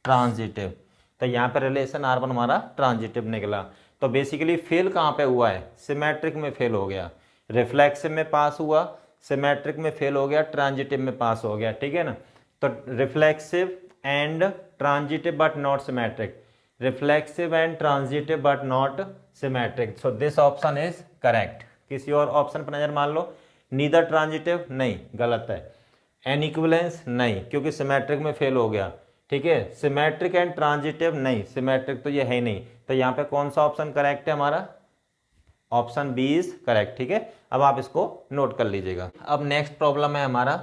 ट्रांजिटिव। तो यहाँ पे रिलेशन R1 हमारा ट्रांजिटिव निकला। तो बेसिकली फेल कहाँ पे हुआ है, सिमेट्रिक में फेल हो गया, रिफ्लेक्सिव में पास हुआ, सिमेट्रिक में फेल हो गया, ट्रांजिटिव में पास हो गया, ठीक है ना। तो reflexive and transitive but not symmetric, reflexive and transitive but not symmetric, so this option is correct. किसी और ऑप्शन पर नजर मान लो, नीदर ट्रांजिटिव नहीं, गलत है। एन इक्विवेलेंस नहीं, क्योंकि सिमेट्रिक में फेल हो गया, ठीक है। सिमेट्रिक एंड ट्रांजिटिव नहीं, सिमेट्रिक तो ये है ही नहीं। तो यहाँ पे कौन सा ऑप्शन करेक्ट है हमारा, ऑप्शन बी इज करेक्ट, ठीक है। अब आप इसको नोट कर लीजिएगा। अब नेक्स्ट प्रॉब्लम है हमारा,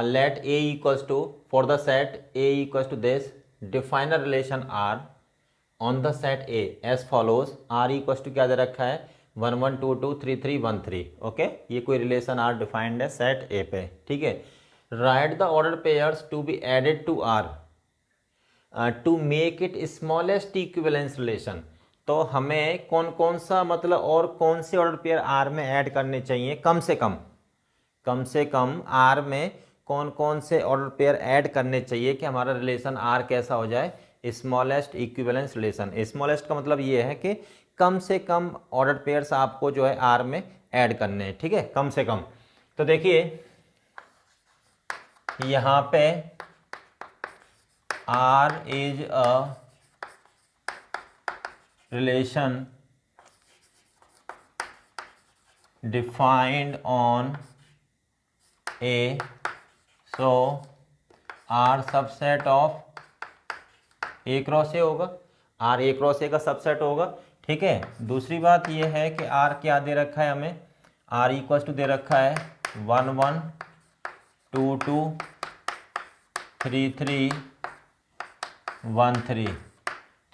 let A equals to, for the set A equals to this, define a relation R on the set A as follows. R equals to क्या दे रखा है, 1 1 2 2 3 3 1 3, ओके। ये कोई रिलेशन R डिफाइंड है सेट A पे, ठीक है। Write the order pairs to be added to R to make it smallest equivalence relation. तो हमें कौन कौन सा मतलब और कौन से ऑर्डर पेयर R में ऐड करने चाहिए, कम से कम R में कौन कौन से ऑर्डर पेयर ऐड करने चाहिए कि हमारा रिलेशन R कैसा हो जाए, स्मॉलेस्ट इक्विवेलेंस रिलेशन। स्मॉलेस्ट का मतलब ये है कि कम से कम ऑर्डर पेयर्स आपको जो है R में ऐड करने हैं, ठीक है, कम से कम। तो देखिए यहाँ पे R is a relation defined on A, so R subset of A cross A होगा, R A क्रॉस A का सबसेट होगा, ठीक है। दूसरी बात ये है कि R क्या दे रखा है हमें, R इक्वल्स टू दे रखा है 1 1 2 2 3 3 1 3,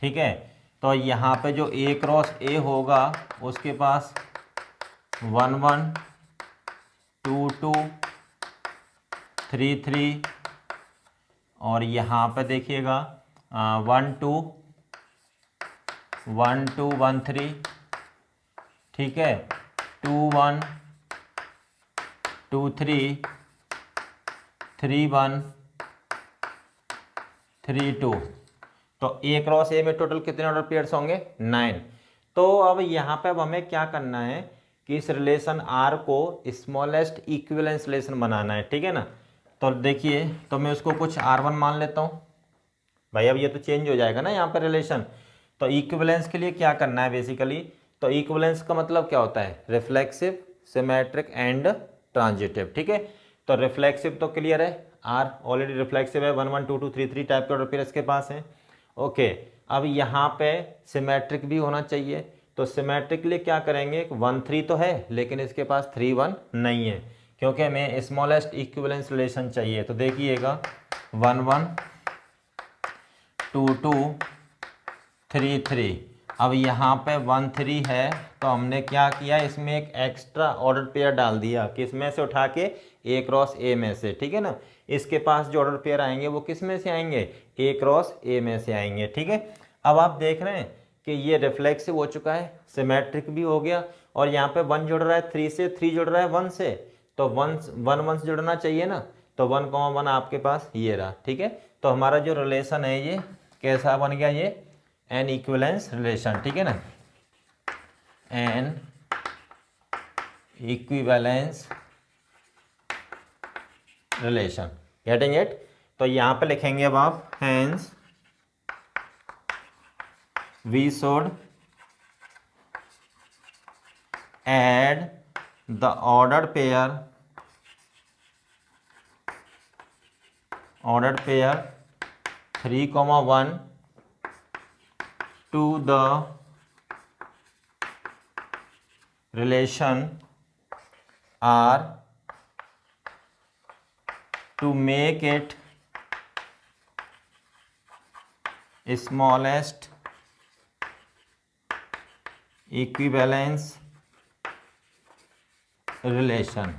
ठीक है। तो यहाँ पे जो A क्रॉस A होगा उसके पास 1 1 2 2 3 3 और यहाँ पे देखिएगा 1 2 1 2 1 3, ठीक है, 2 1 2 3 3 1 3 2। तो A क्रॉस A में टोटल कितने ऑर्डर पेयर्स होंगे, 9। तो अब यहाँ पे अब हमें क्या करना है कि इस रिलेशन R को स्मॉलेस्ट इक्विवेलेंस रिलेशन बनाना है, ठीक है ना। तो देखिए, तो मैं उसको कुछ R1 मान लेता हूँ भाई। अब ये तो चेंज हो जाएगा ना यहाँ पर रिलेशन। तो इक्विवेलेंस के लिए क्या करना है बेसिकली, तो इक्विवेलेंस का मतलब क्या होता है, रिफ्लेक्सिव, सिमेट्रिक एंड ट्रांजिटिव। ठीक है, तो रिफ्लेक्सिव तो क्लियर है, आर ऑलरेडी रिफ्लेक्सिव है, 1 1 2 2 3 3 टाइप के ऑर्डर पेयर इसके पास है। ओके, अब यहाँ पे सिमेट्रिक भी होना चाहिए, तो सिमेट्रिक के लिए क्या करेंगे, 1 3 तो है लेकिन इसके पास 3 1 नहीं है, क्योंकि हमें स्मॉलेस्ट इक्विवेलेंस रिलेशन चाहिए। तो देखिएगा 1 1 2 2 3 3। अब यहाँ पे 1 3 है, तो हमने क्या किया, इसमें एक एक्स्ट्रा ऑर्डर पेयर डाल दिया, किसमें से उठा के, ए क्रॉस ए में से। ठीक है ना, इसके पास जो ऑर्डर पेयर आएंगे वो किस में से आएंगे, ए क्रॉस ए में से आएंगे। ठीक है, अब आप देख रहे हैं कि ये रिफ्लेक्सिव हो चुका है, सिमेट्रिक भी हो गया, और यहाँ पे 1 जुड़ रहा है 3 से, 3 जुड़ रहा है 1 से, तो 1 से जुड़ना चाहिए ना, तो 1 1 आपके पास ये रहा। ठीक है, तो हमारा जो रिलेशन है ये कैसा बन गया, ये एन इक्विवेलेंस रिलेशन। ठीक है ना, an equivalence relation, getting it. तो यहां पे लिखेंगे अब आप, hence we should add the order pair 3, 1 to the relation R to make it smallest equivalence relation।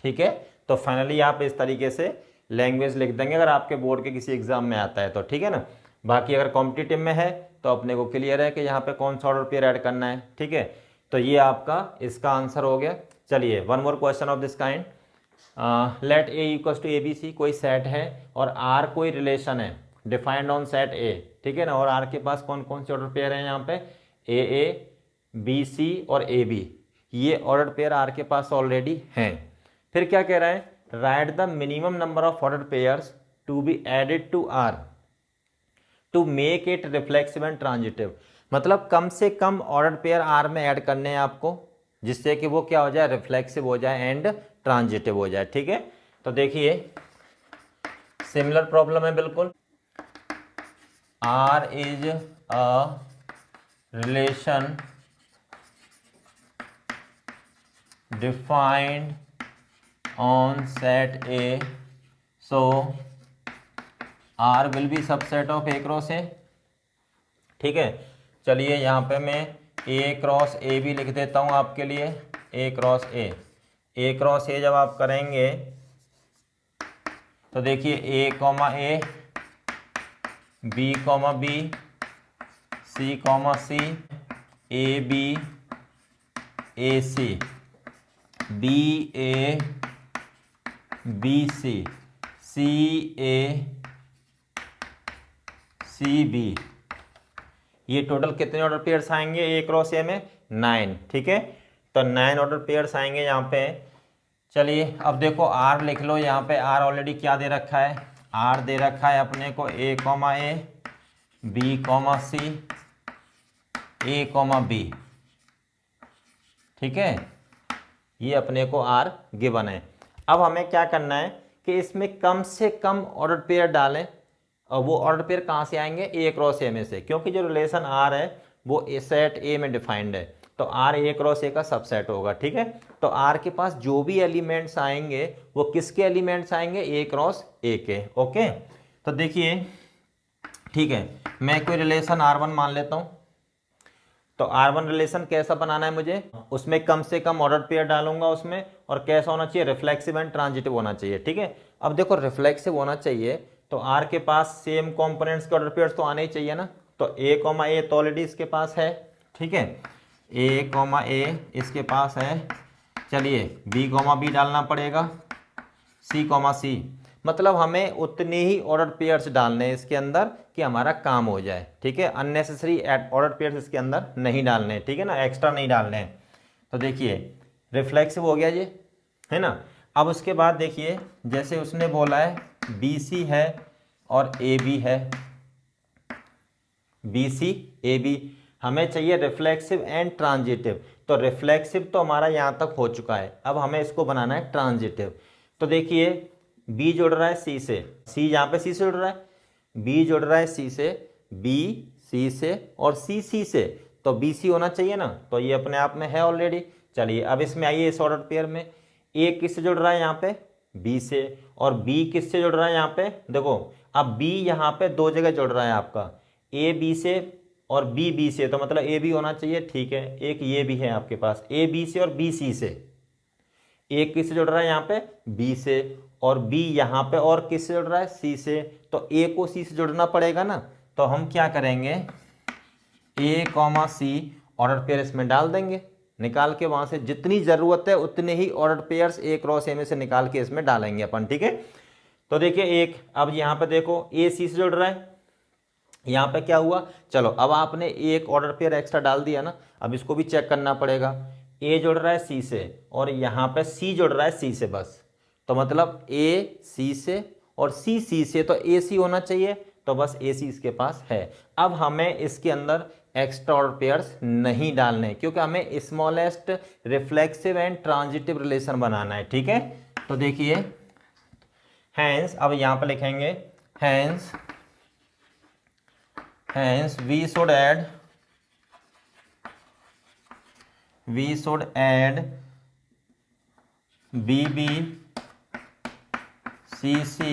ठीक है, तो फाइनली आप इस तरीके से लैंग्वेज लिख देंगे अगर आपके बोर्ड के किसी एग्जाम में आता है तो। ठीक है ना, बाकी अगर कॉम्पिटिटिव में है तो अपने को क्लियर है कि यहाँ पे कौन सा ऑर्डर पेयर ऐड करना है। ठीक है, तो ये आपका इसका आंसर हो गया। चलिए, one more question of this kind, let A equals to A b c, कोई सेट है और आर कोई रिलेशन है डिफाइंड ऑन सेट ए। ठीक है ना, और आर के पास कौन कौन से ऑर्डर पेयर हैं यहाँ पे, ए बी सी और ए बी, ये ऑर्डर पेयर आर के पास ऑलरेडी हैं। फिर क्या कह रहा है, write the minimum number of order pairs to be added to R to make it reflexive and transitive. मतलब कम से कम ऑर्डर पेयर आर में ऐड करने हैं आपको, जिससे कि वो क्या हो जाए, रिफ्लेक्सिव हो जाए एंड ट्रांजिटिव हो जाए। ठीक है, तो देखिए सिमिलर प्रॉब्लम है बिल्कुल। R is a relation defined on set A, so R will be subset of A cross A. ठीक है, चलिए यहाँ पे मैं ए क्रॉस ए भी लिख देता हूँ आपके लिए, ए क्रॉस ए। ए क्रॉस ए जब आप करेंगे तो देखिए a comma a, b comma b, c comma c, a b, a c, b a, b c, c a, c b, ये टोटल कितने ऑर्डर पेयर्स आएंगे ए क्रॉस ए में, 9। ठीक है, तो 9 ऑर्डर पेयर्स आएंगे यहाँ पे। चलिए अब देखो आर लिख लो, यहाँ पे आर ऑलरेडी क्या दे रखा है, आर दे रखा है अपने को ए comma a, b comma c, A comma B. ठीक है, ये अपने को आर गिवन है। अब हमें क्या करना है कि इसमें कम से कम ऑर्डर पेयर डालें, और वो ऑर्डर पेयर कहाँ से आएंगे, ए क्रॉस ए में से, क्योंकि जो रिलेशन आर है वो सेट ए में डिफाइंड है, तो आर ए क्रॉस ए का सबसेट होगा। ठीक है, तो आर के पास जो भी एलिमेंट्स आएंगे वो किसके एलिमेंट्स आएंगे, ए क्रॉस ए के। ओके, तो देखिए ठीक है, मैं कोई रिलेशन R1 मान लेता हूँ। तो R1 रिलेशन कैसा बनाना है मुझे, उसमें कम से कम ऑर्डर पेयर डालूंगा उसमें, और कैसा होना चाहिए, रिफ्लेक्सिव एंड ट्रांजिटिव होना चाहिए। ठीक है, अब देखो रिफ्लेक्सिव होना चाहिए तो आर के पास सेम कंपोनेंट्स के ऑर्डर पेयर्स तो आने ही चाहिए ना, तो ए कॉमा ए तो ऑलरेडी इसके पास है। ठीक है, ए कॉमा ए इसके पास है, चलिए बी कॉमा बी डालना पड़ेगा, सी कॉमा सी, मतलब हमें उतने ही ऑर्डर पेयर्स डालने हैं इसके अंदर कि हमारा काम हो जाए। ठीक है, अननेसेसरी ऑर्डर पेयर्स इसके अंदर नहीं डालने हैं। ठीक है ना, एक्स्ट्रा नहीं डालने हैं। तो देखिए रिफ्लेक्सिव हो गया ये, है ना। अब उसके बाद देखिए, जैसे उसने बोला है BC है और AB है, BC AB, हमें चाहिए रिफ्लेक्सिव एंड ट्रांजिटिव। तो रिफ्लेक्सिव तो हमारा यहाँ तक हो चुका है, अब हमें इसको बनाना है ट्रांजिटिव। तो देखिए B जुड़ रहा है C से, C यहाँ पे C से जुड़ रहा है, B जुड़ रहा है C से, B C से और C से, तो BC होना चाहिए ना, तो ये अपने आप में है ऑलरेडी। चलिए अब इसमें आइए इस ऑर्डर पेयर में, A किससे जुड़ रहा है यहाँ पे, B से, और B किससे जुड़ रहा है यहाँ पे, देखो अब B यहाँ पे दो जगह जुड़ रहा है आपका, A B से और B B से, तो मतलब A B होना चाहिए, ठीक है। एक ये भी है आपके पास A B से और B C से, एक किससे जुड़ रहा है यहाँ पे, B से, और B यहाँ पे और किससे जुड़ रहा है, C से, तो A को C से जुड़ना पड़ेगा ना। तो हम क्या करेंगे, A, C ऑर्डर पेयर इसमें डाल देंगे, निकाल के वहां से जितनी जरूरत है उतने ही order pairs A cross A में से निकाल के इसमें डालेंगे अपन, ठीक है। तो देखिए एक, अब यहाँ पे देखो A C से जुड़ रहा है, यहाँ पे क्या हुआ, चलो अब आपने एक ऑर्डर पेयर एक्स्ट्रा डाल दिया ना, अब इसको भी चेक करना पड़ेगा। A जुड़ रहा है C से और यहाँ पे C जुड़ रहा है C से बस, तो मतलब A C से और C C से, तो AC होना चाहिए, तो बस AC इसके पास है। अब हमें इसके अंदर एक्स्ट्रा ऑर्डर पेयर्स नहीं डालने, क्योंकि हमें smallest reflexive and transitive relation बनाना है, ठीक है। तो देखिए हैंस, अब यहाँ पे लिखेंगे hence we should add BB CC,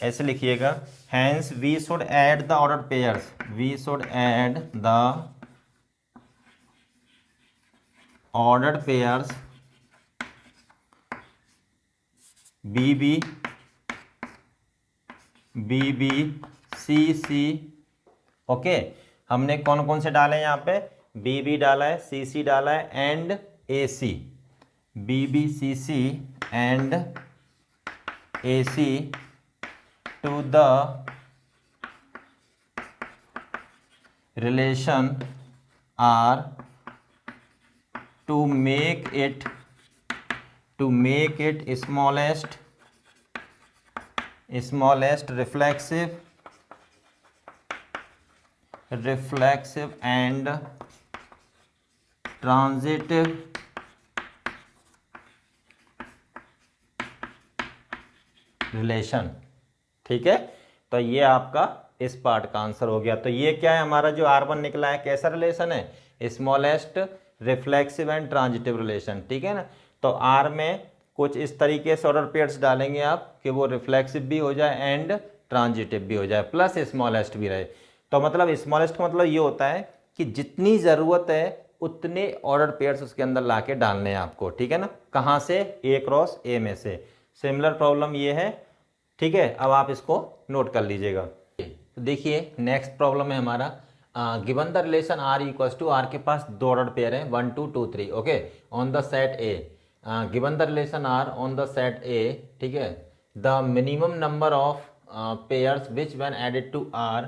ऐसे लिखिएगा, hence we should add the ordered pairs, we should add the ordered pairs BB CC, okay. हमने कौन कौन से डाले यहाँ पे, BB डाला है, CC डाला है and AC, BB CC and AC to the relation R to make it smallest reflexive and transitive relation, ठीक है। तो ये आपका इस पार्ट का आंसर हो गया। तो ये क्या है, हमारा जो R1 निकला है कैसा रिलेशन है, smallest reflexive and transitive relation, ठीक है ना। तो R में कुछ इस तरीके से ऑर्डर पेयर्स डालेंगे आप कि वो रिफ्लेक्सिव भी हो जाए एंड ट्रांजिटिव भी हो जाए, प्लस स्मॉलेस्ट भी रहे। तो मतलब स्मॉलेस्ट का मतलब ये होता है कि जितनी ज़रूरत है उतने ऑर्डर पेयर्स उसके अंदर ला के डालने हैं आपको, ठीक है ना। कहाँ से, A क्रॉस A में से। सिमिलर प्रॉब्लम ये है, ठीक है। अब आप इसको नोट कर लीजिएगा। तो देखिए नेक्स्ट प्रॉब्लम है हमारा, given the relation R equals to, R के पास दो ऑर्डर पेयर है 1 2 2 3, okay, on the set A, given the relation R on the set A, ठीक है, the minimum number of pairs which when added to R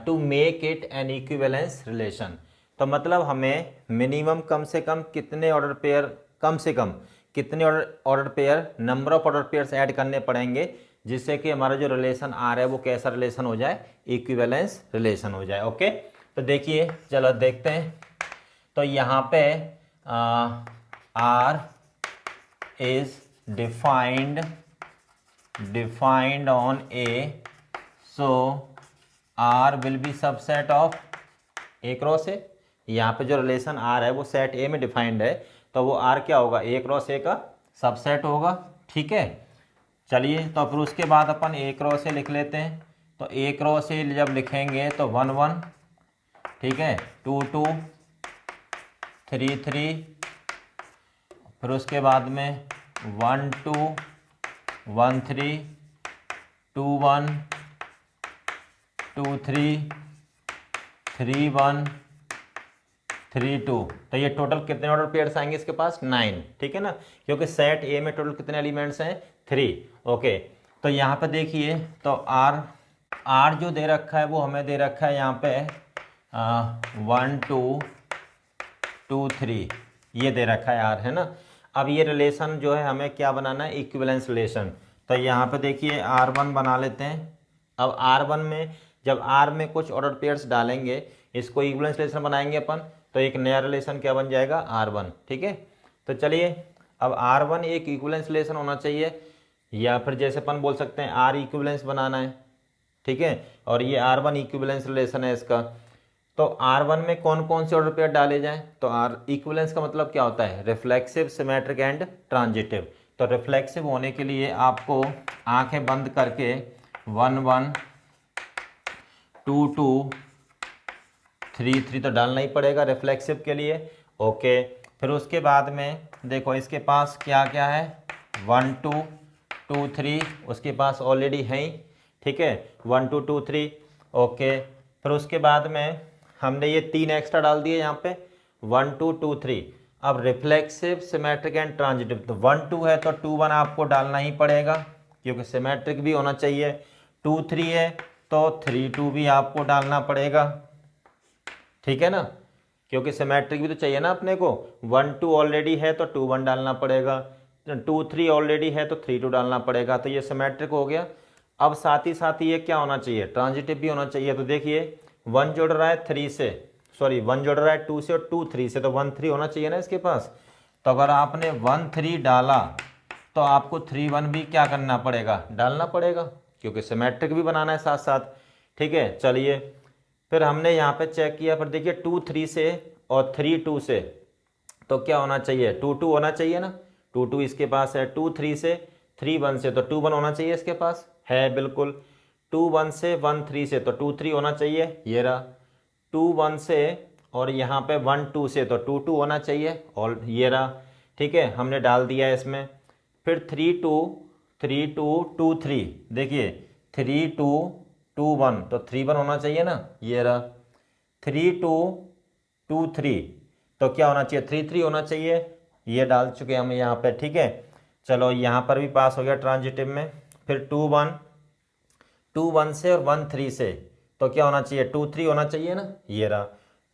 to make it an equivalence relation. तो मतलब हमें मिनिमम कम से कम कितने ऑर्डर पेयर, कम से कम कितने order pair, number of order pairs add करने पड़ेंगे जिससे कि हमारा जो रिलेशन आ रहा है वो कैसा रिलेशन हो जाए, इक्विवेलेंस रिलेशन हो जाए, ओके। तो देखिए चलो देखते हैं। तो यहाँ पे R is defined on A, so R will be subset of A cross A। यहाँ पे जो रिलेशन R है वो सेट A में डिफाइंड है, तो वो R क्या होगा, A क्रॉस A का सबसेट होगा, ठीक है। चलिए तो फिर उसके बाद अपन A क्रॉस A लिख लेते हैं। तो A क्रॉस A जब लिखेंगे तो 1 1, ठीक है, 2 2, 3 3, फिर उसके बाद में 1 2, 1 3, 2 1, 2 3, 3 1, 3 2। तो ये टोटल कितने ऑर्डर पेयर्स आएंगे इसके पास, 9, ठीक है ना, क्योंकि सेट ए में टोटल कितने एलिमेंट्स हैं, 3, ओके। तो यहाँ पे देखिए तो आर जो दे रखा है वो हमें दे रखा है यहाँ पे 1 2 2 3, ये दे रखा है आर, है ना। अब ये रिलेशन जो है हमें क्या बनाना है, इक्विवेलेंस रिलेशन। तो यहाँ पे देखिए R1 बना लेते हैं। अब R1 में जब R में कुछ ऑर्डर पेयर्स डालेंगे, इसको इक्विवेलेंस रिलेशन बनाएंगे अपन, तो एक नया रिलेशन क्या बन जाएगा, R1। ठीक है, तो चलिए अब R1 एक इक्विवेलेंस रिलेशन होना चाहिए, या फिर जैसे अपन बोल सकते हैं R इक्विवेलेंस बनाना है। ठीक है, और ये R1 इक्विवेलेंस रिलेशन है इसका। तो R1 में कौन कौन से ऑर्डर पेयर डाले जाएं, तो R इक्विवेलेंस का मतलब क्या होता है, रिफ्लेक्सिव, सिमेट्रिक एंड ट्रांजिटिव। तो रिफ्लेक्सिव होने के लिए आपको आंखें बंद करके 1 1 2 2 3 3 तो डालना ही पड़ेगा रिफ्लेक्सिव के लिए। ओके, फिर उसके बाद में देखो इसके पास क्या क्या है, 1 2 2 3 उसके पास ऑलरेडी है ही। ठीक है, 1 2 2 3। ओके, फिर उसके बाद में हमने ये 3 एक्स्ट्रा डाल दिए यहाँ पे, 1 2 2 3। अब रिफ्लेक्सिव, सिमेट्रिक एंड ट्रांजिटिव, तो 1 2 है तो 2 1 आपको डालना ही पड़ेगा, क्योंकि सिमेट्रिक भी होना चाहिए। 2 3 है तो 3 2 भी आपको डालना पड़ेगा। ठीक है ना, क्योंकि सिमेट्रिक भी तो चाहिए ना अपने को। 1 2 ऑलरेडी है तो 2 1 डालना पड़ेगा, 2 3 ऑलरेडी है तो 3 2 डालना पड़ेगा। तो ये सिमेट्रिक हो गया। अब साथ ही ये क्या होना चाहिए, ट्रांजिटिव भी होना चाहिए। तो देखिए 1 जोड़ रहा है 3 से, सॉरी 1 जोड़ रहा है 2 से, और 2 3 से, तो 1 3 होना चाहिए ना इसके पास। तो अगर आपने 1 3 डाला तो आपको 3 1 भी क्या करना पड़ेगा, डालना पड़ेगा, क्योंकि सिमेट्रिक भी बनाना है साथ साथ। ठीक है, चलिए फिर हमने यहाँ पे चेक किया, फिर देखिए 2 3 से और 3 2 से, तो क्या होना चाहिए, 2 2 होना चाहिए ना। 2 2 इसके पास है, 2 3 से, 3 1 से, तो 2 1 होना चाहिए इसके पास है, बिल्कुल। 2 1 से, 1 3 से, तो 2 3 होना चाहिए, ये रहा। 2 1 से और यहाँ पे 1 2 से, तो 2 2 होना चाहिए, और ये रहा। ठीक है, हमने डाल दिया इसमें। फिर 3 2 3 2 2 3, देखिए 3 2 2 1, तो 3 1 होना चाहिए ना, ये रहा। 3 2 2 3, तो क्या होना चाहिए, 3 3 होना चाहिए, ये डाल चुके हम यहाँ पे। ठीक है, चलो यहाँ पर भी पास हो गया ट्रांजिटिव में। फिर 2 1 2 1 से और 1 3 से, तो क्या होना चाहिए, 2 3 होना चाहिए ना, ये रहा।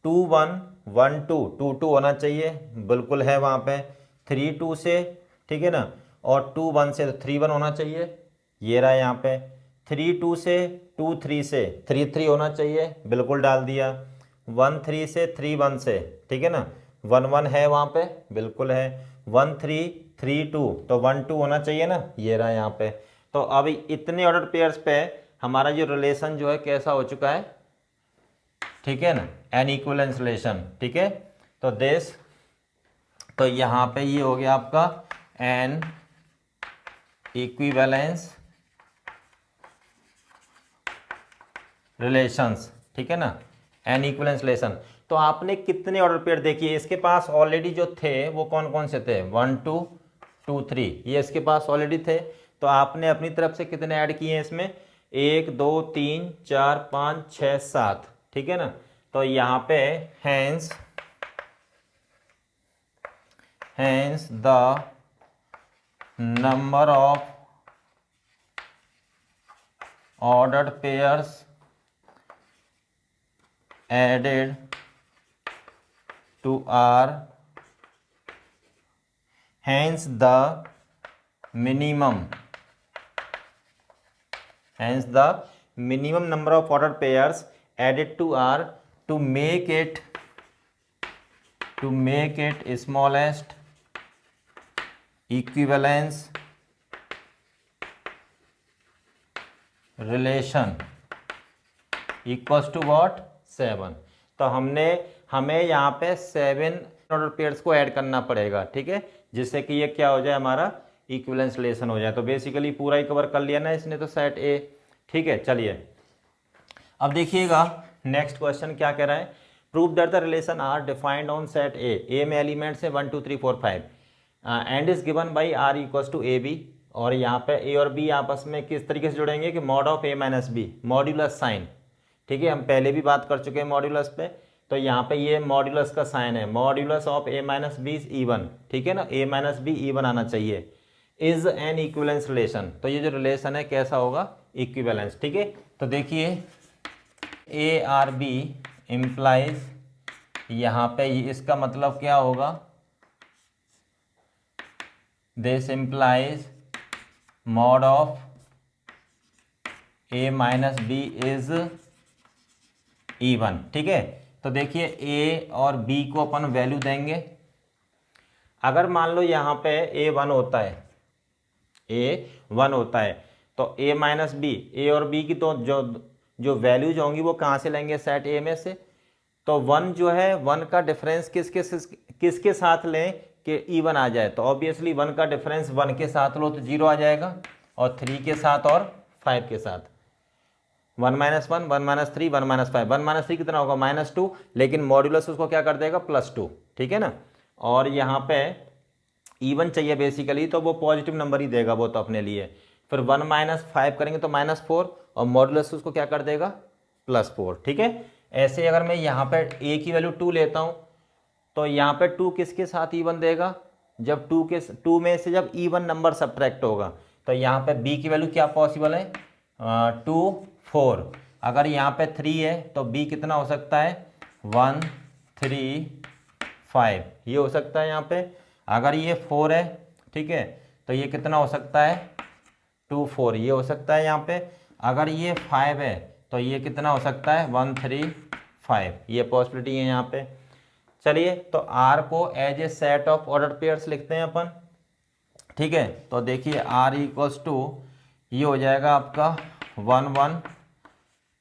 2 1 1 2 2 2 होना चाहिए, बिल्कुल है वहाँ पे। 3 2 से, ठीक है ना, और 2 1 से, तो 3 1 होना चाहिए, ये रहा यहाँ पे। 3 2 से, 2 3 से, 3 3 होना चाहिए, बिल्कुल डाल दिया। 1 3 से, 3 1 से, ठीक है ना, 1 1 है वहाँ पे, बिल्कुल है। 1 3 3 2, तो 1 2 होना चाहिए ना, ये रहा यहाँ पे। तो अभी इतने ऑर्डर पेयर्स पे हमारा जो रिलेशन जो है कैसा हो चुका है, ठीक है ना, एन इक्विवेलेंस रिलेशन। ठीक है, तो दिस, तो यहाँ पे ये हो गया आपका एन इक्विवेलेंस रिलेशंस। ठीक है ना, एन इक्विवेलेंस रिलेशन। तो आपने कितने ऑर्डर पेयर देखिए, इसके पास ऑलरेडी जो थे वो कौन कौन से थे, 1 2 2 3, ये इसके पास ऑलरेडी थे। तो आपने अपनी तरफ से कितने ऐड किए हैं इसमें, 1 2 3 4 5 6 7, ठीक है ना। तो यहाँ पे hence the number of ordered pairs added to R, hence the minimum number of ordered pairs added to R to make it smallest equivalence relation equals to what, 7। तो हमें यहाँ पे 7 ऑर्डर पेयर्स को ऐड करना पड़ेगा, ठीक है, जिससे कि ये क्या हो जाए, हमारा इक्विवेलेंस रिलेशन हो जाए। तो बेसिकली पूरा ही कवर कर लिया ना इसने, तो सेट ए। ठीक है, चलिए अब देखिएगा नेक्स्ट क्वेश्चन क्या कह रहा है, prove that the relation R defined on set A में एलिमेंट्स है 1 2 3 4 5 and is given by R equals to A B. और यहाँ पे ए और बी आपस में किस तरीके से जुड़ेंगे कि mod of A minus B, modulus sign. ठीक है, हम पहले भी बात कर चुके हैं मॉड्यूलस पे। तो यहाँ पे ये मॉड्यूलस का साइन है, modulus of A minus B is even. ठीक है ना, ए माइनस बी इवन आना चाहिए। इज एन इक्विवेलेंस रिलेशन, तो ये जो रिलेशन है कैसा होगा, इक्विवेलेंस। ठीक है, तो देखिए ए आर बी इम्प्लाइज, यहाँ पे इसका मतलब क्या होगा, this implies mod of A minus B is even. ठीक है, तो देखिए ए और बी को अपन वैल्यू देंगे। अगर मान लो यहाँ पे ए वन होता है, ए वन होता है, तो ए माइनस बी, ए और बी की तो जो जो वैल्यूज होंगी वो कहाँ से लेंगे, सेट ए में से। तो वन जो है, वन का डिफरेंस किसके साथ लें कि इवन आ जाए, तो ऑब्वियसली वन का डिफरेंस वन के साथ लो तो जीरो आ जाएगा, और थ्री के साथ और फाइव के साथ। One minus one, one minus three, one minus five, one minus three कितना होगा, माइनस टू, लेकिन मॉड्यूलस उसको क्या कर देगा, प्लस टू। ठीक है ना, और यहाँ पे इवन चाहिए बेसिकली, तो वो पॉजिटिव नंबर ही देगा वो तो अपने लिए। फिर वन माइनस फाइव करेंगे तो माइनस फोर, और मॉड्यूलस उसको क्या कर देगा, प्लस फोर। ठीक है, ऐसे अगर मैं यहाँ पे ए की वैल्यू टू लेता हूँ, तो यहाँ पे टू किसके साथ इवन देगा, जब टू में से जब इवन नंबर सब्ट्रैक्ट होगा, तो यहाँ पे बी की वैल्यू क्या पॉसिबल है, टू फोर। अगर यहाँ पे थ्री है तो बी कितना हो सकता है, वन थ्री फाइव, ये हो सकता है यहाँ पे। अगर ये फोर है, ठीक है, तो ये कितना हो सकता है, टू फोर, ये हो सकता है यहाँ पे। अगर ये फाइव है तो ये कितना हो सकता है, वन थ्री फाइव, ये पॉसिबिलिटी है यहाँ पे। चलिए, तो आर को as a set of order pairs लिखते हैं अपन। ठीक है, तो देखिए आर इक्वल्स टू, ये हो जाएगा आपका one one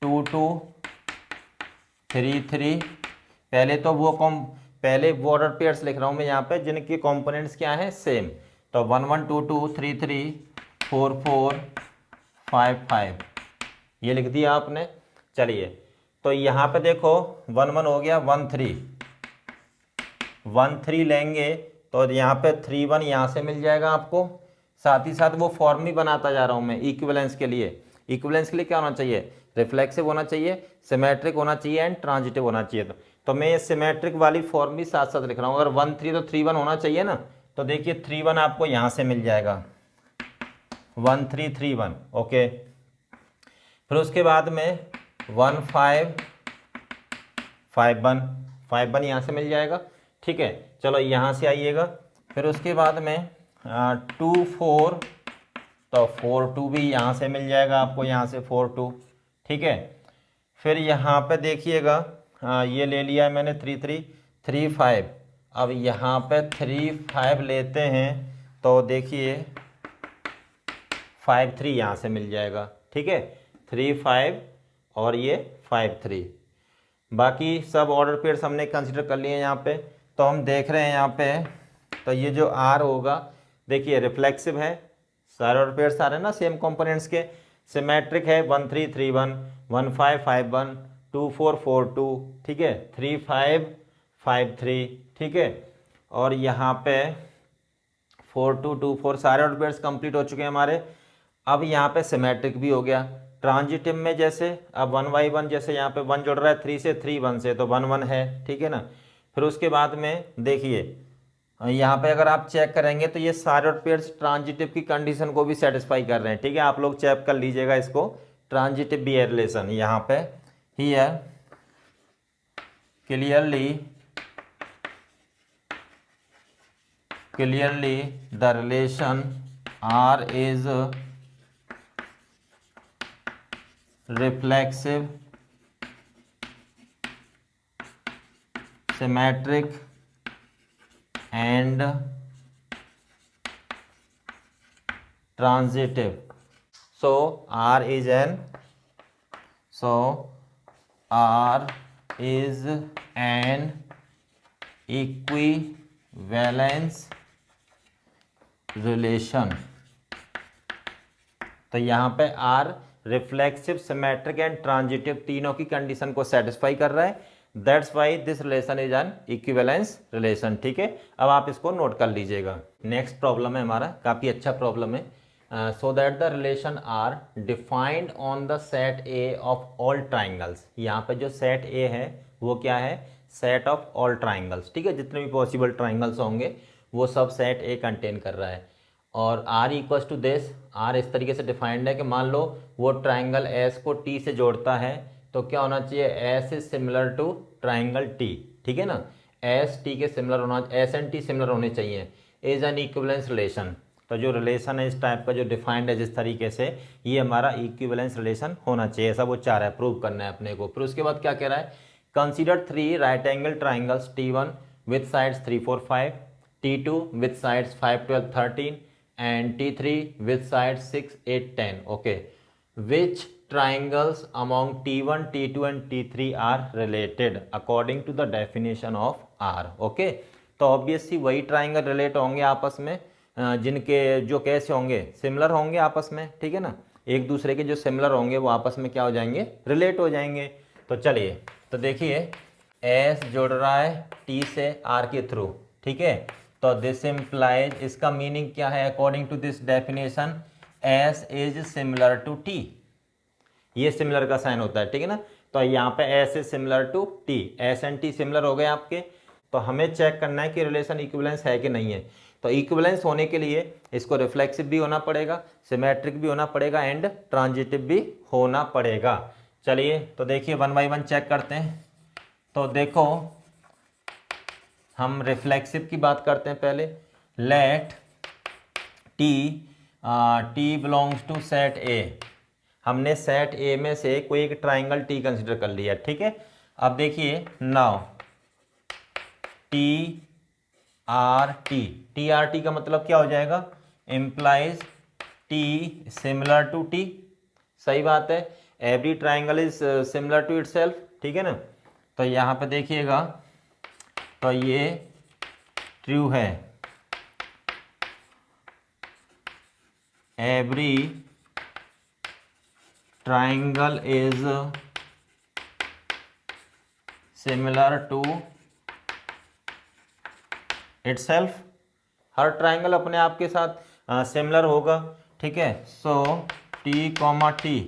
two two three three. पहले वो ऑर्डर पेयर्स लिख रहा हूँ मैं यहाँ पे जिनके कंपोनेंट्स क्या हैं, सेम। तो one one two two three three four four five five, ये लिख दिया आपने। चलिए, तो यहाँ पे देखो वन वन हो गया, वन थ्री लेंगे तो यहाँ पे थ्री वन यहाँ से मिल जाएगा आपको। साथ ही साथ वो फॉर्म ही बनाता जा रहा हूँ मैं इक्विवेलेंस के लिए। इक्विवेलेंस के लिए क्या होना चाहिए, रिफ्लेक्सिव होना चाहिए, सिमेट्रिक होना चाहिए एंड ट्रांजिटिव होना चाहिए। तो मैं ये सिमेट्रिक वाली फॉर्म भी साथ साथ लिख रहा हूँ। अगर वन थ्री तो थ्री वन होना चाहिए ना, तो देखिए थ्री वन आपको यहाँ से मिल जाएगा, one three three one. Okay, फिर उसके बाद में वन फाइव फाइव वन यहाँ से मिल जाएगा। ठीक है, चलो यहाँ से आइएगा। फिर उसके बाद में टू फोर, तो फोर टू भी यहाँ से मिल जाएगा आपको, यहाँ से फोर टू। ठीक है, फिर यहाँ पे देखिएगा, ये ले लिया है मैंने थ्री थ्री थ्री फाइव। अब यहाँ पे थ्री फाइव लेते हैं तो देखिए फाइव थ्री यहाँ से मिल जाएगा। ठीक है, थ्री फाइव और ये फाइव थ्री। बाकी सब ऑर्डर पेयर्स हमने कंसिडर कर लिए हैं यहाँ पे। तो हम देख रहे हैं यहाँ पे, तो ये जो आर होगा, देखिए रिफ्लेक्सिव है, सारे ऑर्डर पेयर्स आ रहे हैं ना सेम कंपोनेंट्स के। सिमेट्रिक है, one three three one, one five five one, two four four two. ठीक है, थ्री फाइव फाइव थ्री। ठीक है, और यहाँ पे फोर टू टू फोर, सारे ऑर्डर पेयर्स कंप्लीट हो चुके हैं हमारे। अब यहाँ पे सिमेट्रिक भी हो गया। ट्रांजिटिव में जैसे अब वन बाई वन, जैसे यहाँ पे वन जुड़ रहा है थ्री से, थ्री वन से, तो वन वन है। ठीक है ना, फिर उसके बाद में देखिए यहाँ पे अगर आप चेक करेंगे तो ये सारे ऑर्डर पेयर्स ट्रांजिटिव की कंडीशन को भी सेटिस्फाई कर रहे हैं। ठीक है, आप लोग चेक कर लीजिएगा इसको, ट्रांजिटिव बी रिलेशन यहाँ पे here clearly the relation R is reflexive, symmetric and transitive. So R is an equivalence relation. तो यहाँ पे R reflexive, symmetric and transitive तीनों की कंडीशन को सेटिस्फाई कर रहा है। That's why this relation is an equivalence relation. ठीक है, अब आप इसको नोट कर लीजिएगा। नेक्स्ट प्रॉब्लम है हमारा, काफ़ी अच्छा प्रॉब्लम है। So that the relation R defined on the set A of all triangles. यहाँ पे जो सेट ए है वो क्या है, सेट ऑफ ऑल ट्राइंगल्स। ठीक है, जितने भी पॉसिबल ट्राइंगल्स होंगे वो सब सेट ए कंटेन कर रहा है। और R equals to this, R इस तरीके से डिफाइंड है कि मान लो वो ट्राइंगल एस को टी से जोड़ता है, तो क्या होना चाहिए, S is similar to triangle T. ठीक है ना, एस टी के सिमिलर होना, एस एंड टी सिमिलर होने चाहिए, इज एन इक्विवेलेंस रिलेशन। तो जो रिलेशन है इस टाइप का जो डिफाइंड है जिस तरीके से, ये हमारा इक्विवेलेंस रिलेशन होना चाहिए, ऐसा वो चाह रहा है, प्रूव करना है अपने को। फिर उसके बाद क्या कह रहा है, consider 3 right angle triangles T1 with sides 3, 4, 5, T2 with sides 5, 12, 13 and T3 with sides 6, 8, 10. Okay, which triangles among T1, T2 and T3 are related according to the definition of R? Okay, तो ऑब्वियसली वही ट्राइंगल रिलेट होंगे आपस में जिनके जो कैसे होंगे, सिमिलर होंगे आपस में, ठीक है ना, एक दूसरे के जो सिमिलर होंगे वो आपस में क्या हो जाएंगे, रिलेट हो जाएंगे। तो चलिए, तो देखिए एस जुड़ रहा है टी से आर के थ्रू, ठीक है, तो दिस इम्प्लाइज, इसका मीनिंग क्या है according to this definition, S is similar to T, ये सिमिलर का साइन होता है, ठीक है ना, तो यहाँ पे S is similar to T, S and T similar हो गए आपके, तो हमें चेक करना है कि रिलेशन इक्विवेलेंस है कि नहीं है। तो इक्विवेलेंस होने के लिए इसको रिफ्लेक्सिव भी होना पड़ेगा, सिमेट्रिक भी होना पड़ेगा एंड ट्रांजिटिव भी होना पड़ेगा। चलिए तो देखिए 1 बाय 1 चेक करते हैं। तो देखो हम रिफ्लेक्सिव की बात करते हैं पहले। Let T belongs to set A, हमने सेट ए में से कोई एक ट्राइंगल टी कंसिडर कर लिया, ठीक है। अब देखिए नाउ टी आर टी का मतलब क्या हो जाएगा, implies T similar to T, सही बात है, every triangle is similar to itself, ठीक है ना। तो यहाँ पे देखिएगा, तो ये ट्रू है, every triangle is similar to itself, हर ट्राइंगल अपने आप के साथ सिमिलर होगा, ठीक है। So T comma T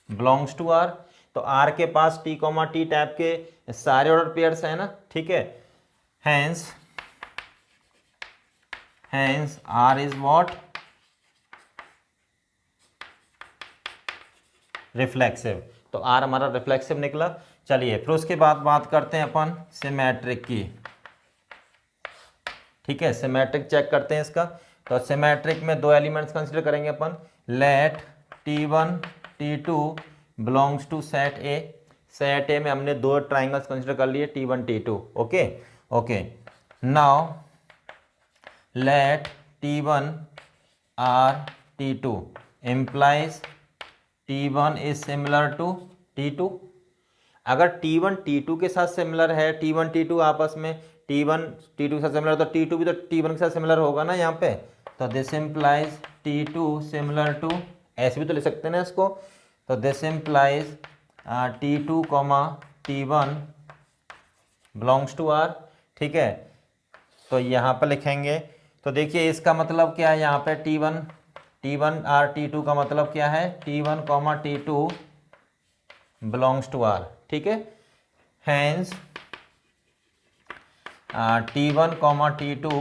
belongs to R, तो आर के पास टी कॉमा टी टाइप के सारे ऑर्डर पेयर्स हैं ना, ठीक है। Hence R is what, reflexive, तो आर हमारा रिफ्लेक्सिव निकला। चलिए फिर उसके बाद बात करते हैं अपन सिमेट्रिक की, ठीक है, सिमेट्रिक चेक करते हैं इसका। तो सिमेट्रिक में दो एलिमेंट्स कंसीडर करेंगे अपन, let T1 T2 belongs to set A, set A में हमने दो ट्राइंगल्स कंसीडर कर लिए T1 T2, okay. Now let T1 R T2 implies T1 is similar to T2। अगर T1 T2 के साथ सिमिलर है, T1 T2 आपस में T1 T2 के साथ सिमिलर, तो T2 भी तो T1 के साथ सिमिलर होगा ना यहाँ पे, तो this implies T2 similar to, ऐसे भी तो ले सकते हैं ना इसको, तो this implies T2 comma T1 belongs to R, ठीक है। तो यहाँ पर लिखेंगे, तो देखिए इसका मतलब क्या है, यहाँ पे T1 R T2 का मतलब क्या है, T1 comma T2 belongs to R, ठीक है। Hence T1 comma T2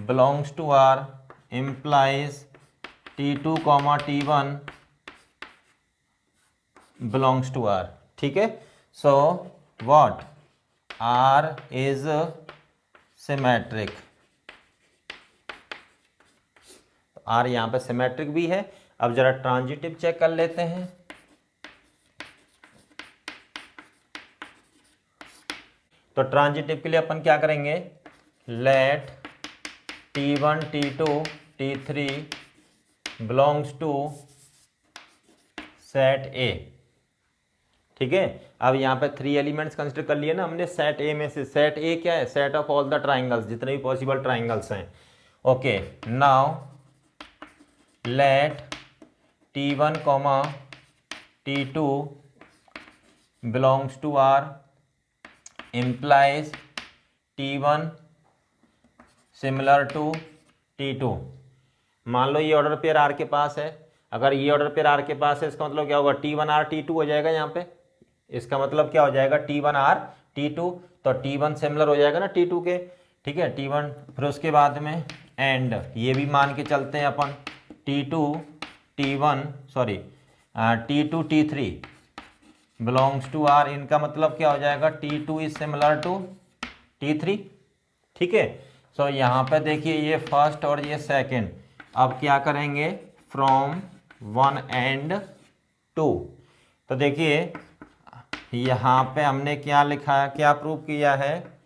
belongs to R implies T2 comma T1 belongs to R, ठीक है। So what, R is symmetric, R यहाँ पे सिमेट्रिक भी है। अब जरा ट्रांजिटिव चेक कर लेते हैं। तो ट्रांजिटिव के लिए अपन क्या करेंगे, let T1 T2 T3 belongs to set A, ठीक है। अब यहाँ पे 3 एलिमेंट्स कंसिडर कर लिए ना हमने सेट ए में से, सेट ए क्या है, set of all the triangles, जितने भी पॉसिबल ट्राइंगल्स हैं, okay. Now let T1 comma T2 belongs to R implies T1 similar to T2। मान लो ये ऑर्डर पेयर R के पास है, अगर ये ऑर्डर पेयर R के पास है, इसका मतलब क्या होगा, T1 R T2 हो जाएगा यहाँ पे, इसका मतलब क्या हो जाएगा, T1 R T2, तो T1 सिमिलर हो जाएगा ना T2 के, ठीक है, T1। फिर उसके बाद में एंड ये भी मान के चलते हैं अपन, T2 T3 belongs to R, इनका मतलब क्या हो जाएगा, T2 is similar to T3, ठीक है। सो यहाँ पे देखिए ये फर्स्ट और ये सेकंड, अब क्या करेंगे फ्रॉम 1 एंड 2। तो देखिए यहाँ पे हमने क्या लिखा है, क्या प्रूव किया है,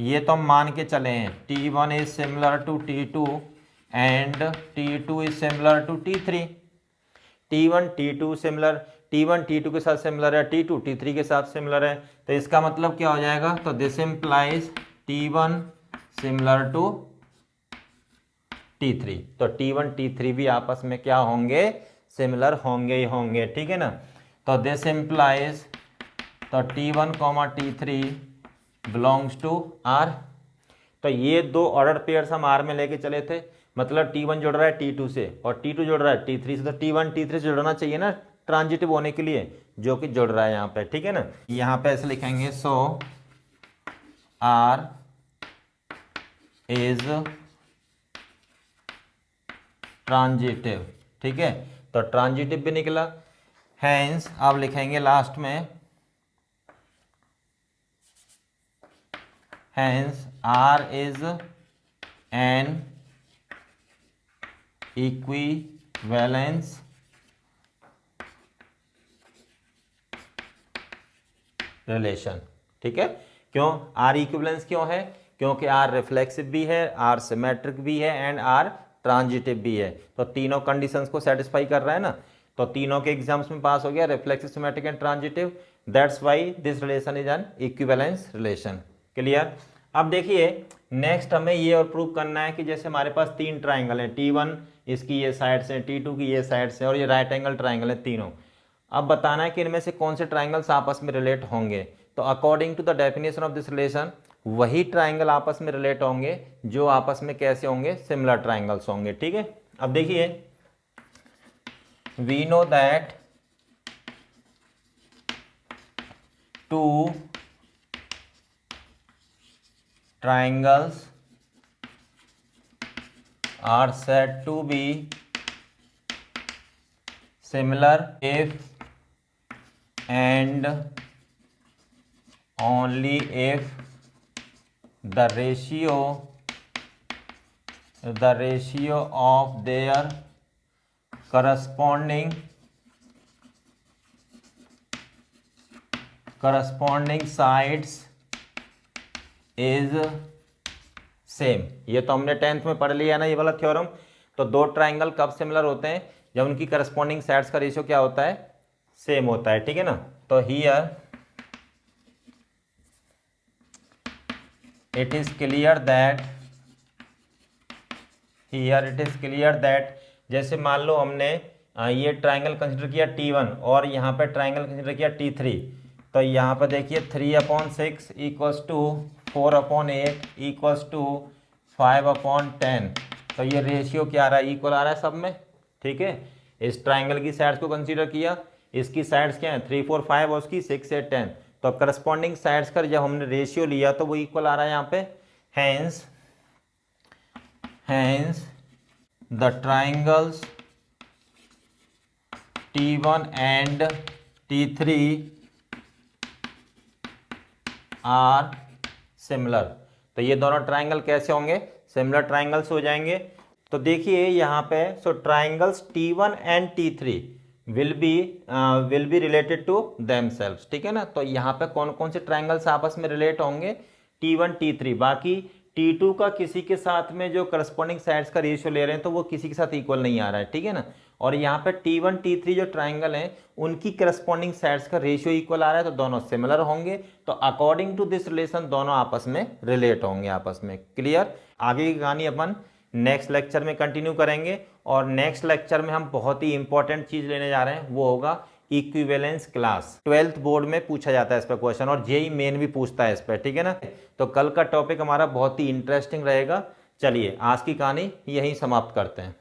ये तो हम मान के चले हैं T1 is similar to T2 and T2 is similar to T3। T1 T2 similar, T1 T2 के साथ सिमिलर है, T2 T3 के साथ सिमिलर है, तो इसका मतलब क्या हो जाएगा, तो this implies T1 similar to T3। तो T1 T3 भी आपस में क्या होंगे, सिमिलर होंगे ही होंगे, ठीक है ना। तो दिस इम्प्लाइज, तो T1 T3 belongs to R। तो ये दो ऑर्डर पेयर्स हम R में लेके चले थे, मतलब T1 जुड़ रहा है T2 से और T2 जुड़ रहा है T3 से, तो T1 T3 से जुड़ना चाहिए ना ट्रांजिटिव होने के लिए, जो कि जुड़ रहा है यहाँ पे, ठीक है ना। यहाँ पे ऐसे लिखेंगे सो R इज ट्रांजिटिव, ठीक है, तो ट्रांजिटिव भी निकला। हैंस अब लिखेंगे लास्ट में, hence R is an equivalence relation, ठीक है। क्यों R इक्विवेलेंस क्यों है, क्योंकि R रिफ्लेक्सिव भी है, R सिमेट्रिक भी है एंड R ट्रांजिटिव भी है। तो तीनों कंडीशंस को सेटिस्फाई कर रहा है ना, तो तीनों के एग्जाम्स में पास हो गया, reflexive, symmetric and transitive, that's why this relation is an equivalence relation. Clear. अब देखिए नेक्स्ट हमें ये और प्रूव करना है कि जैसे हमारे पास तीन ट्राइंगल हैं, T1 इसकी ये साइड से, T2 की ये साइड से और ये राइट एंगल ट्राइंगल है तीनों। अब बताना है कि इनमें से कौन से ट्राइंगल्स आपस में रिलेट होंगे। तो according to the definition of this relation वही ट्राइंगल आपस में रिलेट होंगे जो आपस में कैसे होंगे, सिमिलर ट्राइंगल्स होंगे, ठीक है। अब देखिए we know that two triangles are said to be similar if and only if the ratio of their corresponding sides is same. ये तो हमने 10th में पढ़ लिया ना ये वाला थ्योरम। तो दो ट्राइंगल कब सिमिलर होते हैं, जब उनकी करस्पॉन्डिंग साइड्स का रेशियो क्या होता है, सेम होता है, ठीक है ना। तो here it is clear that जैसे मान लो हमने ये ट्राइंगल कंसिडर किया T1 और यहाँ पे ट्राइंगल कंसिडर किया T3। तो यहाँ पे देखिए 3/6 इक्वल्स टू 4/8 इक्वल्स टू 5/10। तो ये रेशियो क्या आ रहा है, इक्वल आ रहा है सब में, ठीक है। इस ट्राइंगल की साइड्स को कंसीडर किया, इसकी साइड्स क्या है 3, 4, 5 और उसकी 6, 8, 10। तो करस्पॉन्डिंग साइड्स का जब हमने रेशियो लिया तो वो इक्वल आ रहा है यहाँ पे। Hence the triangles T1 and T3 are similar. तो ये दोनों ट्राइंगल कैसे होंगे, सिमिलर ट्राइंगल्स हो जाएंगे। तो देखिए यहाँ पे so triangles T1 and T3 will be related to themselves, ठीक है ना। तो यहाँ पे कौन कौन से ट्राइंगल्स आपस में रिलेट होंगे, T1 T3। बाकी T2 का किसी के साथ में जो करस्पॉन्डिंग साइड्स का रेशियो ले रहे हैं तो वो किसी के साथ इक्वल नहीं आ रहा है, ठीक है ना। और यहाँ पे T1 T3 जो ट्राइंगल हैं उनकी करस्पॉन्डिंग साइड्स का रेशियो इक्वल आ रहा है, तो दोनों सिमिलर होंगे। तो अकॉर्डिंग टू दिस रिलेशन दोनों आपस में रिलेट होंगे आपस में। क्लियर। आगे की कहानी अपन नेक्स्ट लेक्चर में कंटिन्यू करेंगे और नेक्स्ट लेक्चर में हम बहुत ही इंपॉर्टेंट चीज लेने जा रहे हैं, वो होगा इक्विवेलेंस क्लास। 12th बोर्ड में पूछा जाता है इस पर क्वेश्चन और जेईई मेन भी पूछता है इस पर, ठीक है ना। तो कल का टॉपिक हमारा बहुत ही इंटरेस्टिंग रहेगा। चलिए आज की कहानी यहीं समाप्त करते हैं।